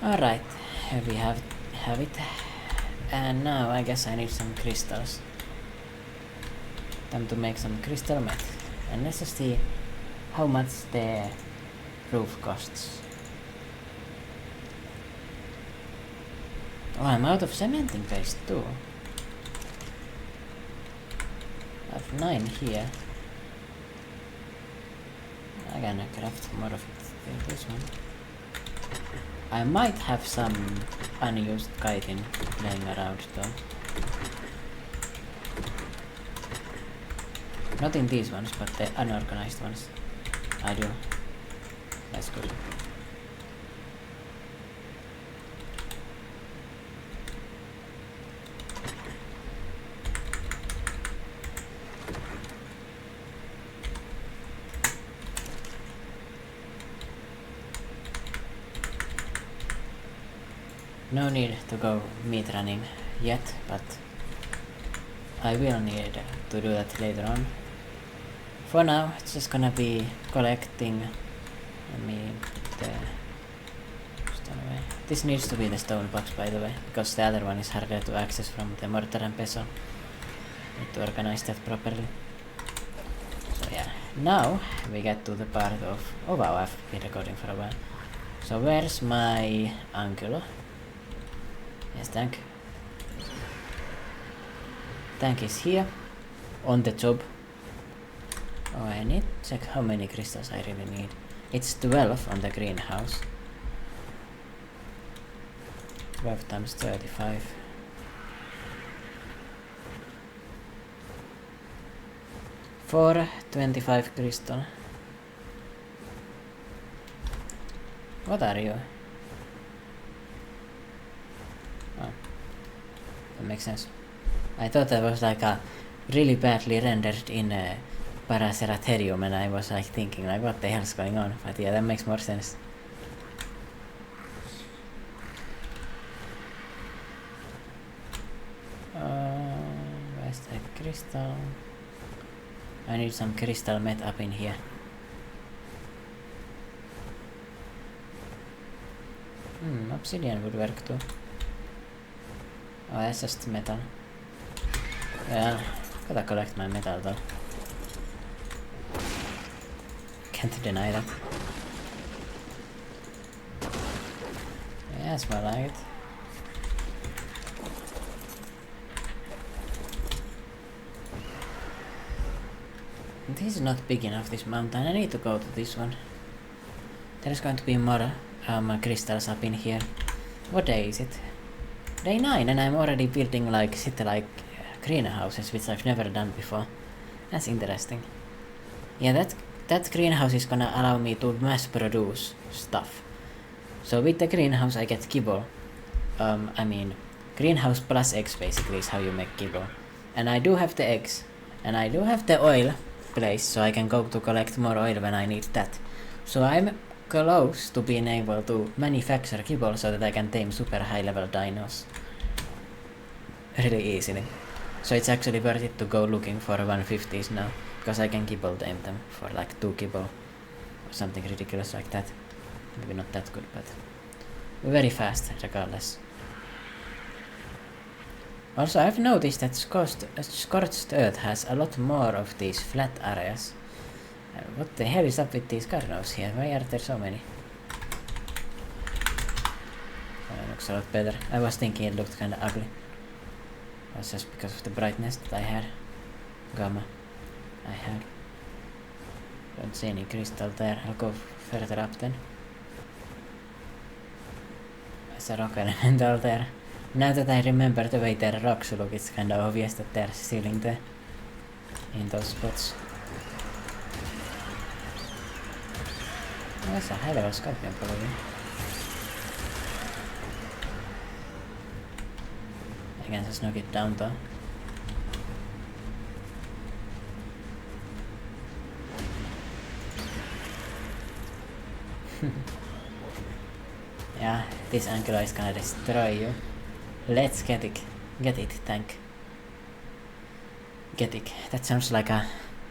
Alright, here we have it. And now I guess I need some crystals. Time to make some crystal mat. And let's just see how much the roof costs. Oh, I'm out of cementing paste too. I have 9 here. I'm gonna craft more of it. This one. I might have some unused chitin laying around though. Not in these ones, but the unorganized ones. I do. That's good. No need to go meat running yet, but I will need to do that later on. For now, it's just gonna be collecting the stone away. This needs to be the stone box, by the way, because the other one is harder to access from the mortar and pestle. Need to organize that properly. So yeah, now we get to the part of... Oh wow, I've been recording for a while. So where's my angular? Yes, tank. Tank is here, on the job. Oh, I need to check how many crystals I really need. It's 12 on the greenhouse. 12 times 35. For 25 crystal. What are you? Oh, that makes sense. I thought that was like a really badly rendered in Paraceratherium, and I was like thinking like what the hell's going on, but yeah, that makes more sense. Where's the crystal? I need some crystal met up in here. Obsidian would work too. Oh, that's just metal. Well, gotta collect my metal though. Can't deny that. Yeah, smell like it. This is not big enough, this mountain. I need to go to this one. There's going to be more crystals up in here. What day is it? Day 9, and I'm already building like greenhouses, which I've never done before. That's interesting. Yeah, that greenhouse is gonna allow me to mass produce stuff. So with the greenhouse I get kibble. I mean, greenhouse plus eggs basically is how you make kibble. And I do have the eggs. And I do have the oil place, so I can go to collect more oil when I need that. So I'm close to being able to manufacture kibble so that I can tame super high level dinos really easily. So it's actually worth it to go looking for 150s now, because I can kibble tame them for like 2 kibble or something ridiculous like that. Maybe not that good, but very fast regardless. Also, I've noticed that Scorched Earth has a lot more of these flat areas. What the hell is up with these gardenos here? Why are there so many? Oh, it looks a lot better. I was thinking it looked kinda ugly. That's just because of the brightness that I had. Gamma. I had. Don't see any crystal there. I'll go further up then. There's a rock elemental there. Now that I remember the way their rocks look, it's kinda obvious that they're sealing the in those spots. Oh, that's a high level scorpion probably. can just knock it down though. Yeah, this ankylo is gonna destroy you. Let's get it. Get it, tank. Get it. That sounds like a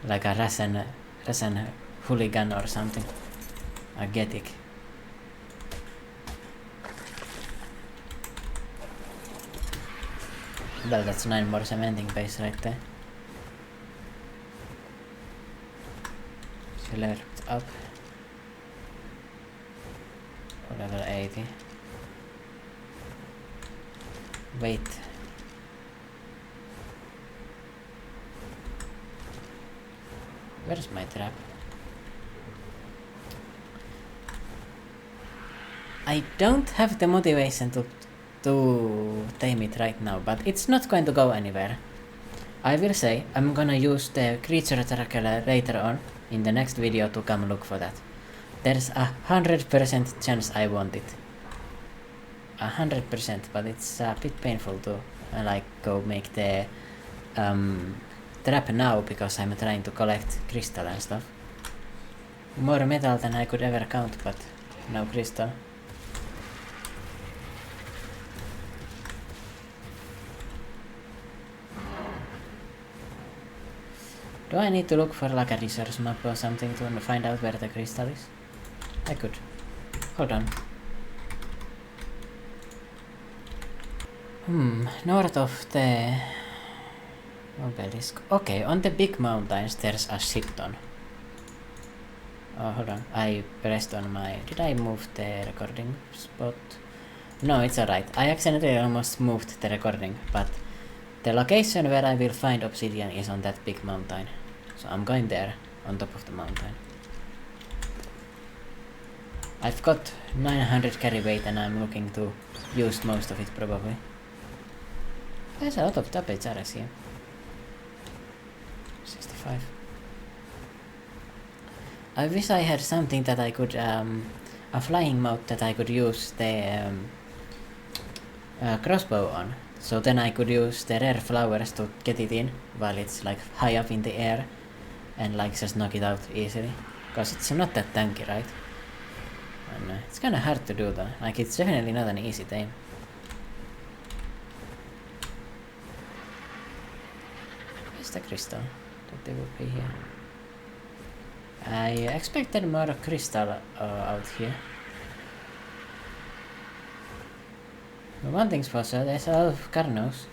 Rasen hooligan or something. A get it. Well, that's 9 more cementing base right there. Select up. Level 80. Wait. Where's my trap? I don't have the motivation to tame it right now, but it's not going to go anywhere. I will say I'm gonna use the creature tracker later on in the next video to come look for that. There's 100% chance I want it. 100%, but it's a bit painful to like go make the trap now because I'm trying to collect crystal and stuff. More metal than I could ever count, but no crystal. Do I need to look for like a resource map or something to find out where the crystal is? I could. Hold on. North of the obelisk. Okay, on the big mountains there's a shit ton. Oh, hold on. I pressed on my... Did I move the recording spot? No, it's alright. I accidentally almost moved the recording, but the location where I will find obsidian is on that big mountain. So I'm going there, on top of the mountain. I've got 900 carry weight and I'm looking to use most of it probably. There's a lot of tappage arrows here. 65. I wish I had something that I could, a flying mount that I could use the crossbow on. So then I could use the rare flowers to get it in while it's like high up in the air and like just knock it out easily. Cause it's not that tanky, right? And it's kinda hard to do though. Like it's definitely not an easy tame. Where's the crystal? That they would be here. I expected more crystal out here. But one thing's for sure, there's a lot of carnos.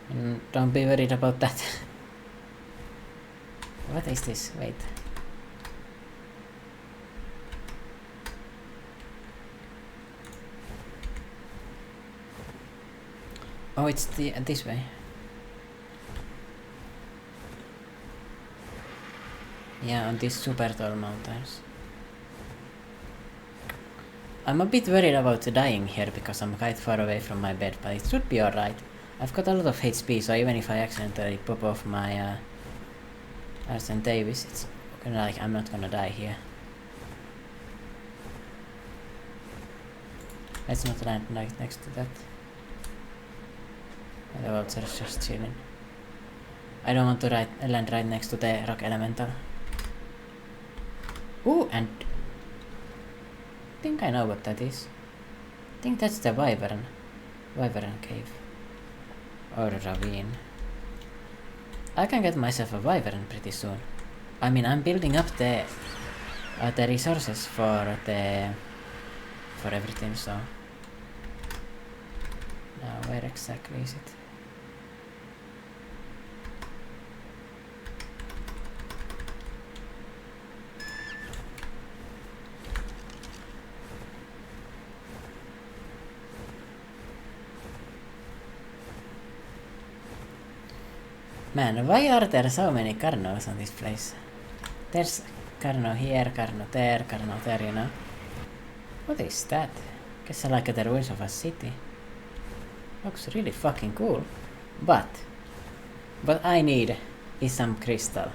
And don't be worried about that. What is this? Wait. Oh, it's this way. Yeah, on these super tall mountains. I'm a bit worried about dying here because I'm quite far away from my bed, but it should be alright. I've got a lot of HP, so even if I accidentally pop off my Arsene Davis, it's gonna, like, I'm not gonna die here. Let's not land right next to that. The vulture's just chilling. I don't want to land right next to the rock elemental. Ooh, and I think I know what that is. I think that's the wyvern cave. Or ravine. I can get myself a wyvern pretty soon. I mean, I'm building up the resources for everything, so... Now, where exactly is it? Man, why are there so many Carnos on this place? There's Carno here, Carno there, you know? What is that? Guess I like the ruins of a city. Looks really fucking cool. But what I need is some crystal.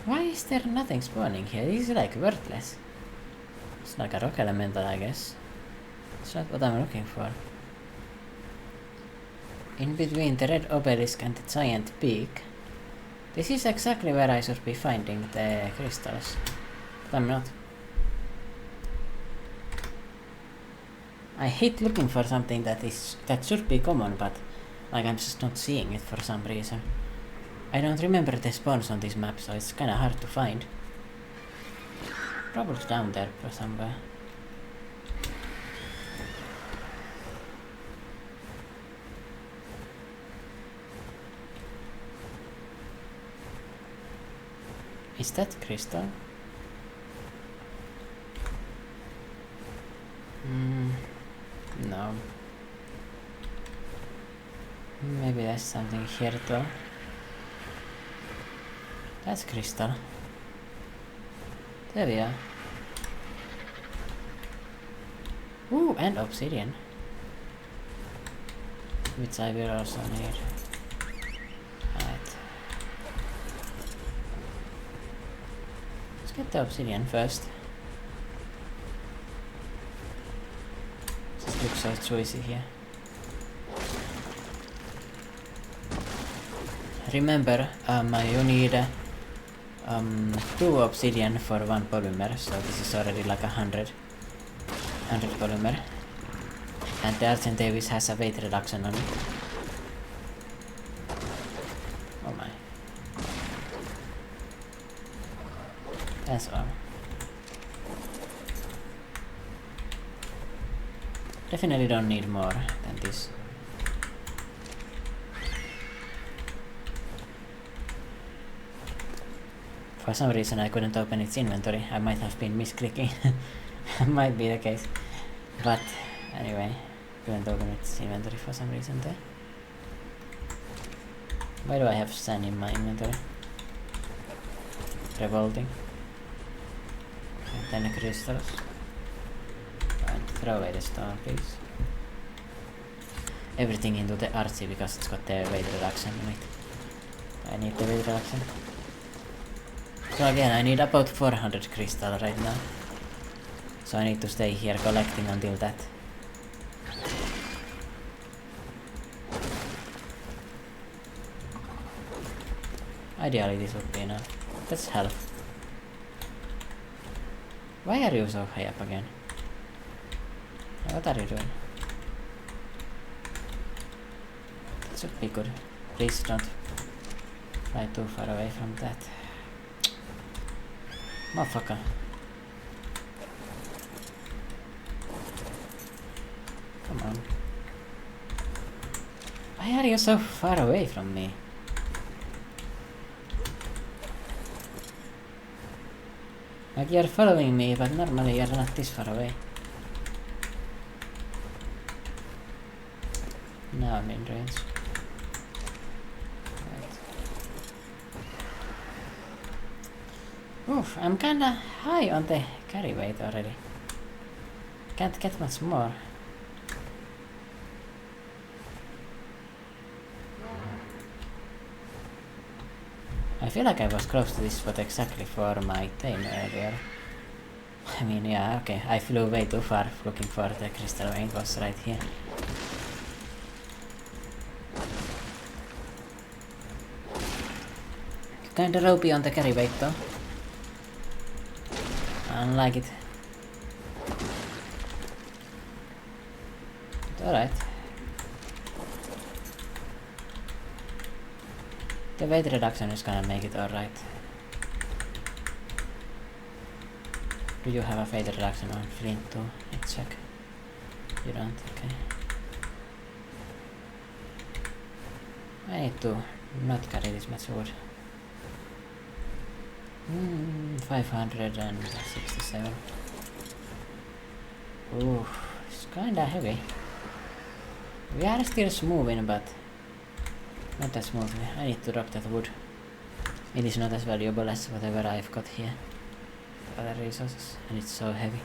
Why is there nothing spawning here? This is like worthless. It's like a rock elemental, I guess. It's not what I'm looking for. In between the red obelisk and the giant peak. This is exactly where I should be finding the crystals. But I'm not. I hate looking for something that should be common, but like I'm just not seeing it for some reason. I don't remember the spawns on this map, so it's kinda hard to find. Probably down there somewhere. Is that crystal? No. Maybe there's something here though. That's crystal. There we are. Ooh, and obsidian. Which I will also need. Right. Let's get the obsidian first. This looks so choicy here. Remember, you need 2 obsidian for 1 polymer, so this is already like 100 polymer. And the Argent Davis has a weight reduction on it. Oh my. That's all. Definitely don't need more than this. For some reason I couldn't open its inventory. I might have been misclicking. Might be the case. But anyway, couldn't open its inventory for some reason there. Why do I have sand in my inventory? Revolting. And then crystals. And throw away the stone, please. Everything into the RC because it's got the weight reduction in it. I need the weight reduction. So again, I need about 400 crystal right now. So I need to stay here collecting until that. Ideally this would be enough. That's health. Why are you so high up again? What are you doing? That should be good. Please don't fly too far away from that. Motherfucker. Come on. Why are you so far away from me? Like you're following me, but normally you're not this far away. Now I'm in range. Oof, I'm kinda high on the carry weight already. Can't get much more. I feel like I was close to this spot exactly for my tame earlier. I mean, yeah, okay, I flew way too far looking for the crystal vein. It was right here. Kinda ropey on the carry weight though. I don't like it. But alright. The weight reduction is gonna make it alright. Do you have a weight reduction on flint too? Let's check. You don't? Okay. I need to not carry this much wood. 567. Ooh, it's kinda heavy. We are still smoothing, but not that smoothly. I need to drop that wood. It is not as valuable as whatever I've got here. Other resources, and it's so heavy.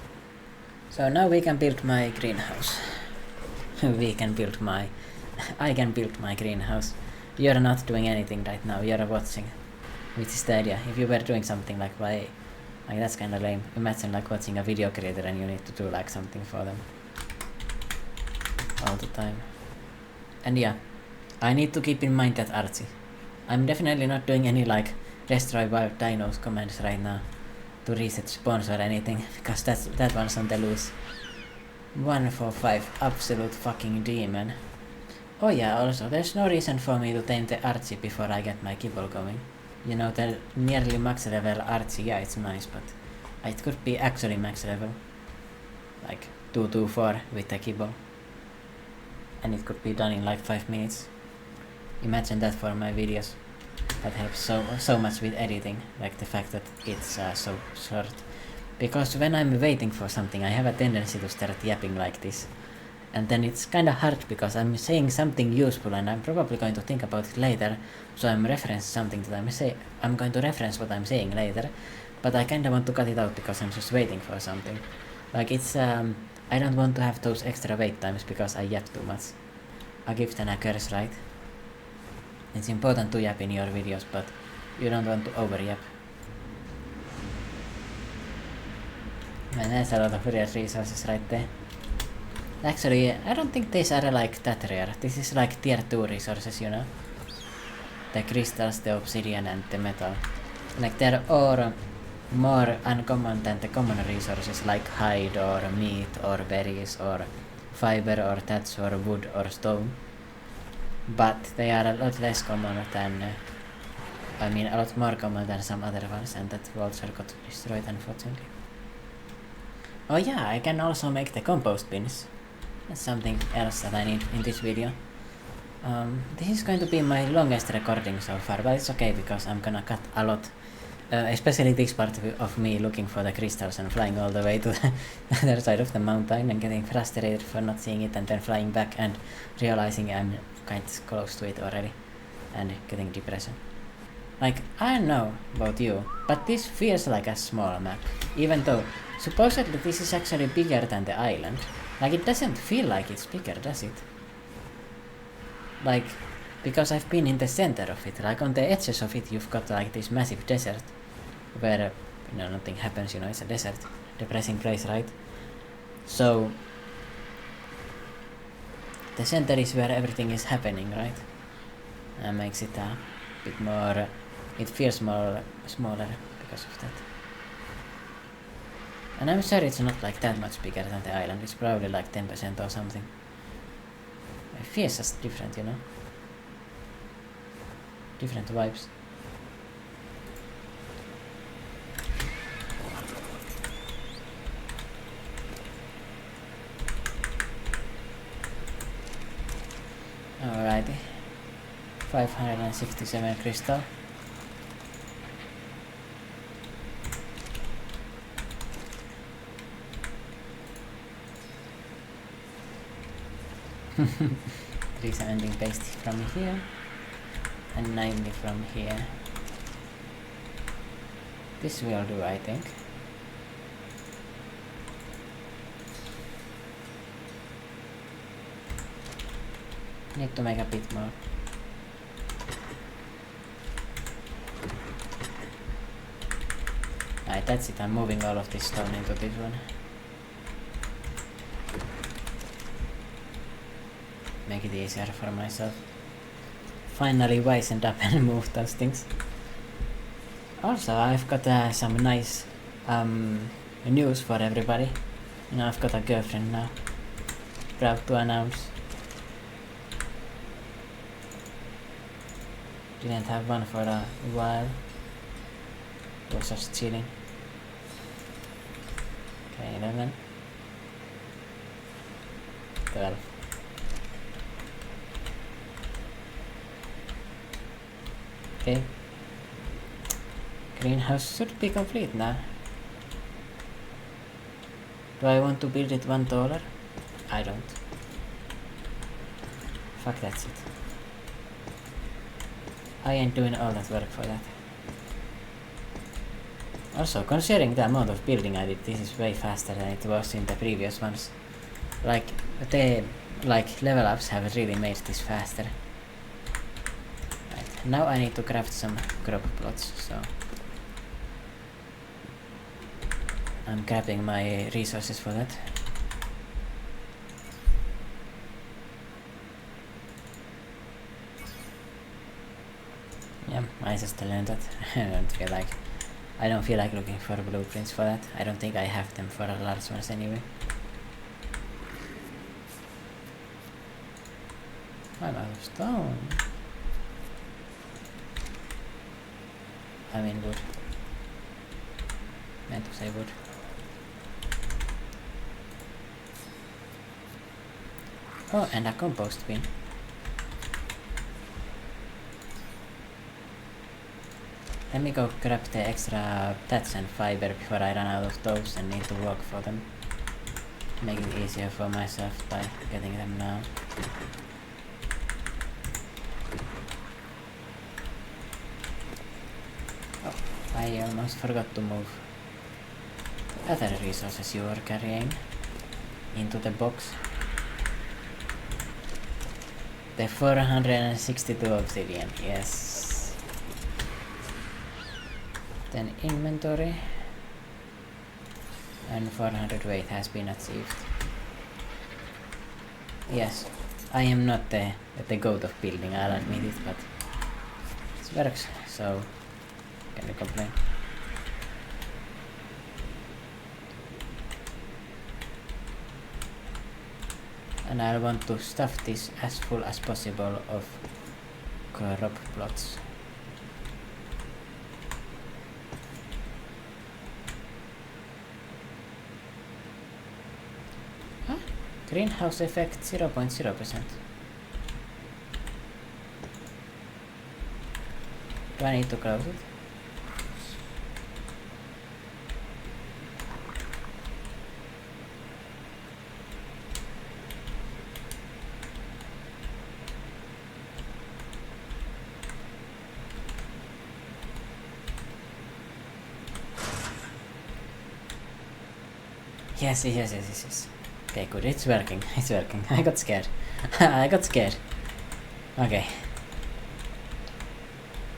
So now we can build my greenhouse. I can build my greenhouse. You're not doing anything right now, you're watching. Which is the idea. If you were doing something like that's kinda lame. Imagine like watching a video creator and you need to do like something for them all the time. And yeah, I need to keep in mind that Archie. I'm definitely not doing any like destroy wild dinos commands right now to reset spawns or anything, because that one's on the loose. 145, absolute fucking demon. Oh yeah, also, there's no reason for me to tame the Archie before I get my kibble going. You know, the nearly max level Archie, yeah, it's nice, but it could be actually max level. Like 224 with the kibble. And it could be done in like 5 minutes. Imagine that for my videos. That helps so much with editing, like the fact that it's so short. Because when I'm waiting for something, I have a tendency to start yapping like this. And then it's kinda hard because I'm saying something useful and I'm probably going to think about it later, so I'm going to reference what I'm saying later, but I kinda want to cut it out because I'm just waiting for something. Like it's I don't want to have those extra wait times because I yap too much. A gift and a curse, right? It's important to yap in your videos, but you don't want to over yap. Man, that's a lot of rare resources right there. Actually, I don't think these are like that rare. This is like tier 2 resources, you know? The crystals, the obsidian and the metal. Like they're all more uncommon than the common resources like hide or meat or berries or fiber or thatch or wood or stone. But they are a lot less common than... a lot more common than some other ones, and that vulture got destroyed unfortunately. Oh yeah, I can also make the compost bins. That's something else that I need in this video. This is going to be my longest recording so far, but it's okay because I'm gonna cut a lot. Especially this part of me looking for the crystals and flying all the way to the other side of the mountain and getting frustrated for not seeing it and then flying back and realizing I'm quite close to it already and getting depression. Like, I don't know about you, but this feels like a small map, even though supposedly this is actually bigger than the island. Like, it doesn't feel like it's bigger, does it? Like, because I've been in the center of it, like on the edges of it you've got like this massive desert where, you know, nothing happens, you know, it's a desert. Depressing place, right? So, the center is where everything is happening, right? And makes it a bit more, it feels more smaller because of that. And I'm sure it's not like that much bigger than the island, it's probably like 10% or something. It feels just different, you know? Different vibes. Alrighty. 567 crystal. There's an ending paste from here and 90 from here. This will do, I think. Need to make a bit more. Alright, that's it. I'm moving all of this stone into this one. Make it easier for myself. Finally wisened up and moved those things. Also, I've got some nice news for everybody. You know, I've got a girlfriend now. Proud to announce. Didn't have one for a while. Was just chilling. Okay, 11. 12. Okay. Greenhouse should be complete now. Do I want to build it one taller? I don't. Fuck, that's it. I ain't doing all that work for that. Also, considering the amount of building I did, this is way faster than it was in the previous ones. Like, the level ups have really made this faster. Right, now I need to craft some crop plots, so... I'm grabbing my resources for that. I just learned that. I don't feel like looking for blueprints for that. I don't think I have them for a large ones anyway. I'm out of stone. I mean wood. Meant to say wood. Oh, and a compost bin. Let me go grab the extra thatch and fiber before I run out of those and need to work for them. Make it easier for myself by getting them now. Oh, I almost forgot to move other resources you are carrying into the box. The 462 obsidian, yes. Then inventory. And 400 weight has been achieved. Yes, I am not the goat of building, I'll admit it, but it works, so can you complain? And I want to stuff this as full as possible of crop plots. Huh? Greenhouse effect 0.0%. Do I need to close it? Yes. Okay, good, it's working. I got scared. I got scared. Okay.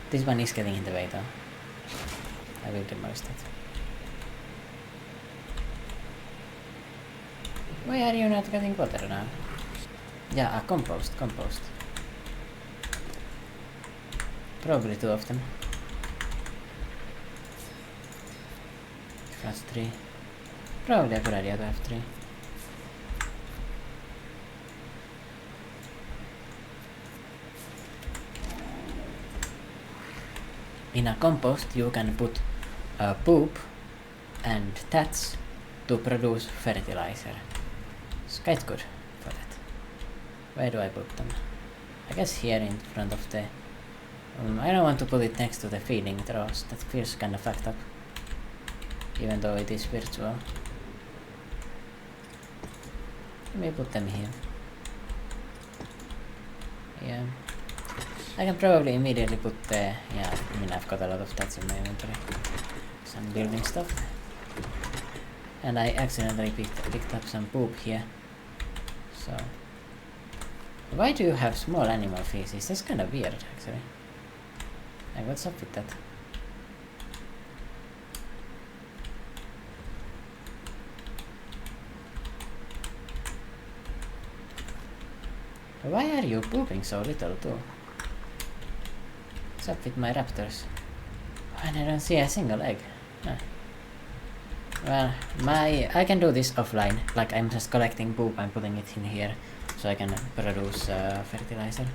This one is getting in the way though. I will demolish that. Why are you not getting water now? Yeah, compost. Probably two of them. That's three. Probably a good idea to have three. In a compost you can put poop and thatch to produce fertilizer. It's quite good for that. Where do I put them? I guess here in front of the... I don't want to put it next to the feeding troughs. That feels kinda fucked up. Even though it is virtual. Let me put them here. Yeah. I can probably immediately put the... Yeah, I mean I've got a lot of that in my inventory. Some building stuff. And I accidentally picked up some poop here. So... Why do you have small animal feces? That's kinda weird actually. Like what's up with that? Why are you pooping so little too? What's up with my raptors? And I don't see a single egg. Huh. Well, I can do this offline. Like I'm just collecting poop and putting it in here so I can produce fertilizer.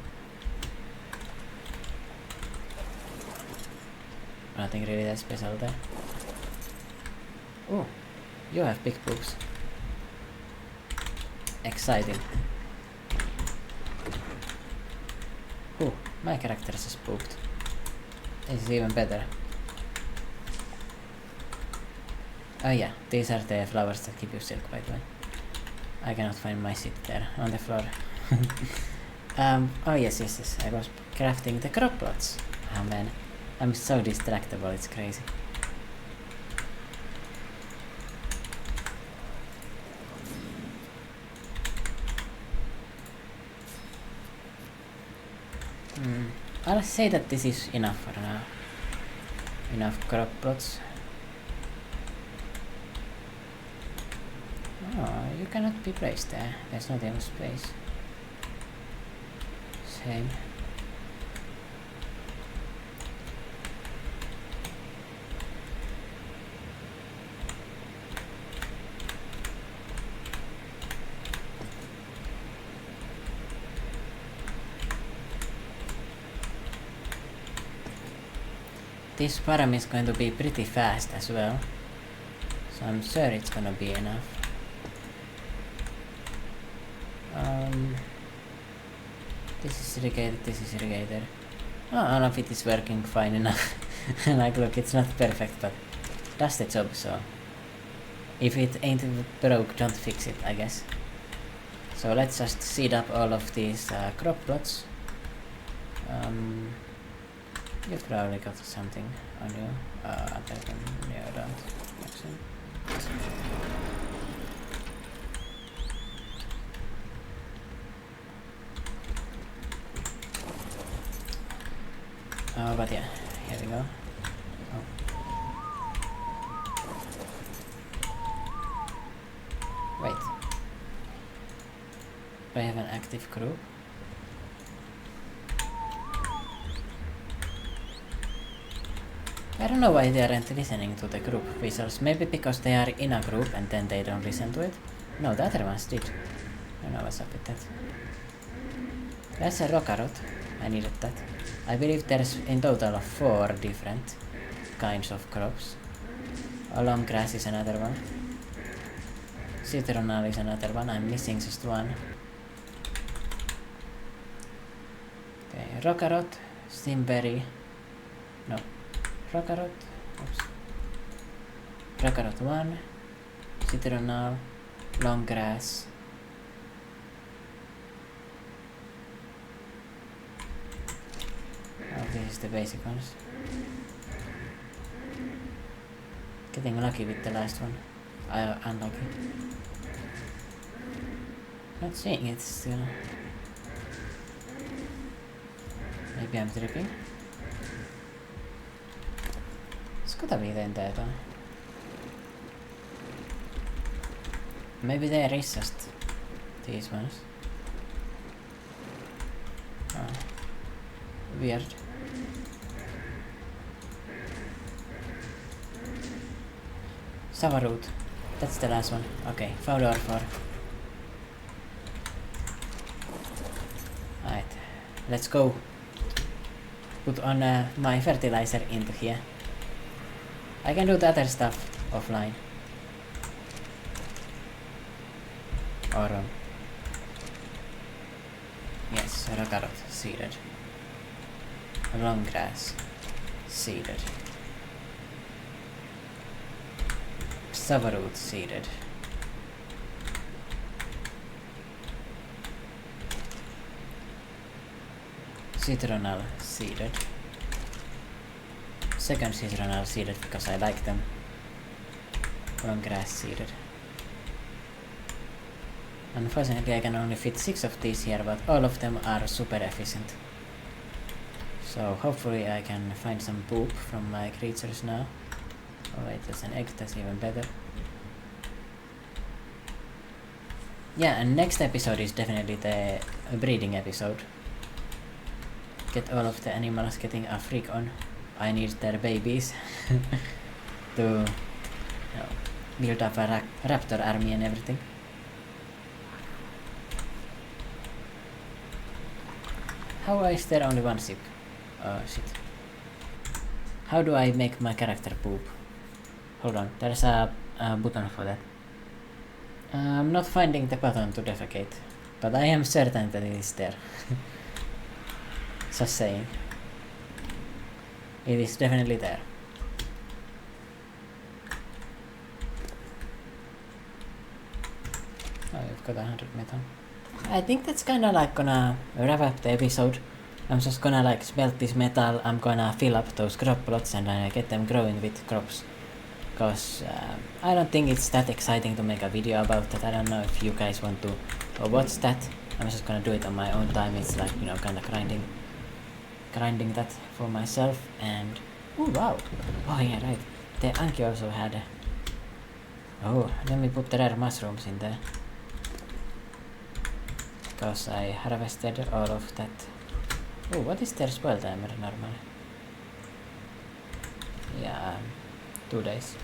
Nothing really that special there. Oh, you have big poops. Exciting. Oh, my character just pooped. This is even better. Oh yeah, these are the flowers that give you silk, by the way. I cannot find my seat there on the floor. Oh yes, I was crafting the crop plots. Oh man, I'm so distractible, it's crazy. I'll say that this is enough for now. Enough crop plots. Oh, you cannot be placed there. There's not enough space. Same. this farm is going to be pretty fast as well. So I'm sure it's gonna be enough. This is irrigated, this is irrigated. Oh, all of it is working fine enough. Like, look, it's not perfect, but does the job, so... If it ain't broke, don't fix it, I guess. So let's just seed up all of these crop plots. You've probably got something on you. Other than you don't. Actually. But yeah, here we go. Oh. Wait. Do I have an active group? I don't know why they aren't listening to the group whistles. Maybe because they are in a group and then they don't listen to it? No, the other ones did. I don't know what's up with that. That's a rocarot. I needed that. I believe there's in total 4 different kinds of crops. Long grass is another one. Citronal is another one. I'm missing just one. Okay, rocarot, stimberry. No. Rocarot. Oops. Rocarot 1. Citronal. Long grass. Oh, this is the basic ones. Getting lucky with the last one. Unlucky. Not seeing it still. Maybe I'm tripping. Gotta be then that. Maybe there is just these ones. Oh. Weird. Savaroot. That's the last one. Okay, found or 4. Alright, let's go. Put on my fertilizer into here. I can do the other stuff offline. Or yes, rocarot seeded. Long grass seeded. Savaroot seeded. Citronal seeded. Second citronal seeded because I like them. Long grass seeded. Unfortunately I can only fit 6 of these here, but all of them are super efficient. So hopefully I can find some poop from my creatures now. Oh wait, there's an egg, that's even better. Yeah, and next episode is definitely the breeding episode. Get all of the animals getting a freak on. I need their babies to build up a raptor army and everything. How is there only one ship? Oh shit. How do I make my character poop? Hold on, there's a button for that. I'm not finding the button to defecate, but I am certain that it is there. Just saying. It is definitely there. Oh, you've got 100 metal. I think that's kinda like gonna wrap up the episode. I'm just gonna like smelt this metal, I'm gonna fill up those crop plots and get them growing with crops. Cause I don't think it's that exciting to make a video about that. I don't know if you guys want to watch that. I'm just gonna do it on my own time. It's like, you know, kinda grinding that for myself. And oh wow, oh yeah, right, the Anki also had oh, let me put the rare mushrooms in there because I harvested all of that. Oh, what is their spoil timer normally? Yeah, 2 days.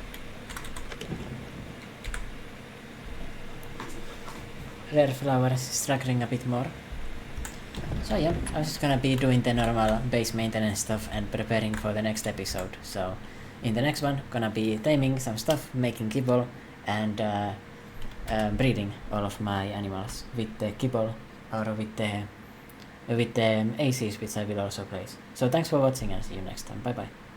Rare flowers struggling a bit more. So yeah, I was just gonna be doing the normal base maintenance stuff and preparing for the next episode. So in the next one, gonna be taming some stuff, making kibble, and breeding all of my animals with the kibble or with the ACs, which I will also place. So thanks for watching and see you next time. Bye bye.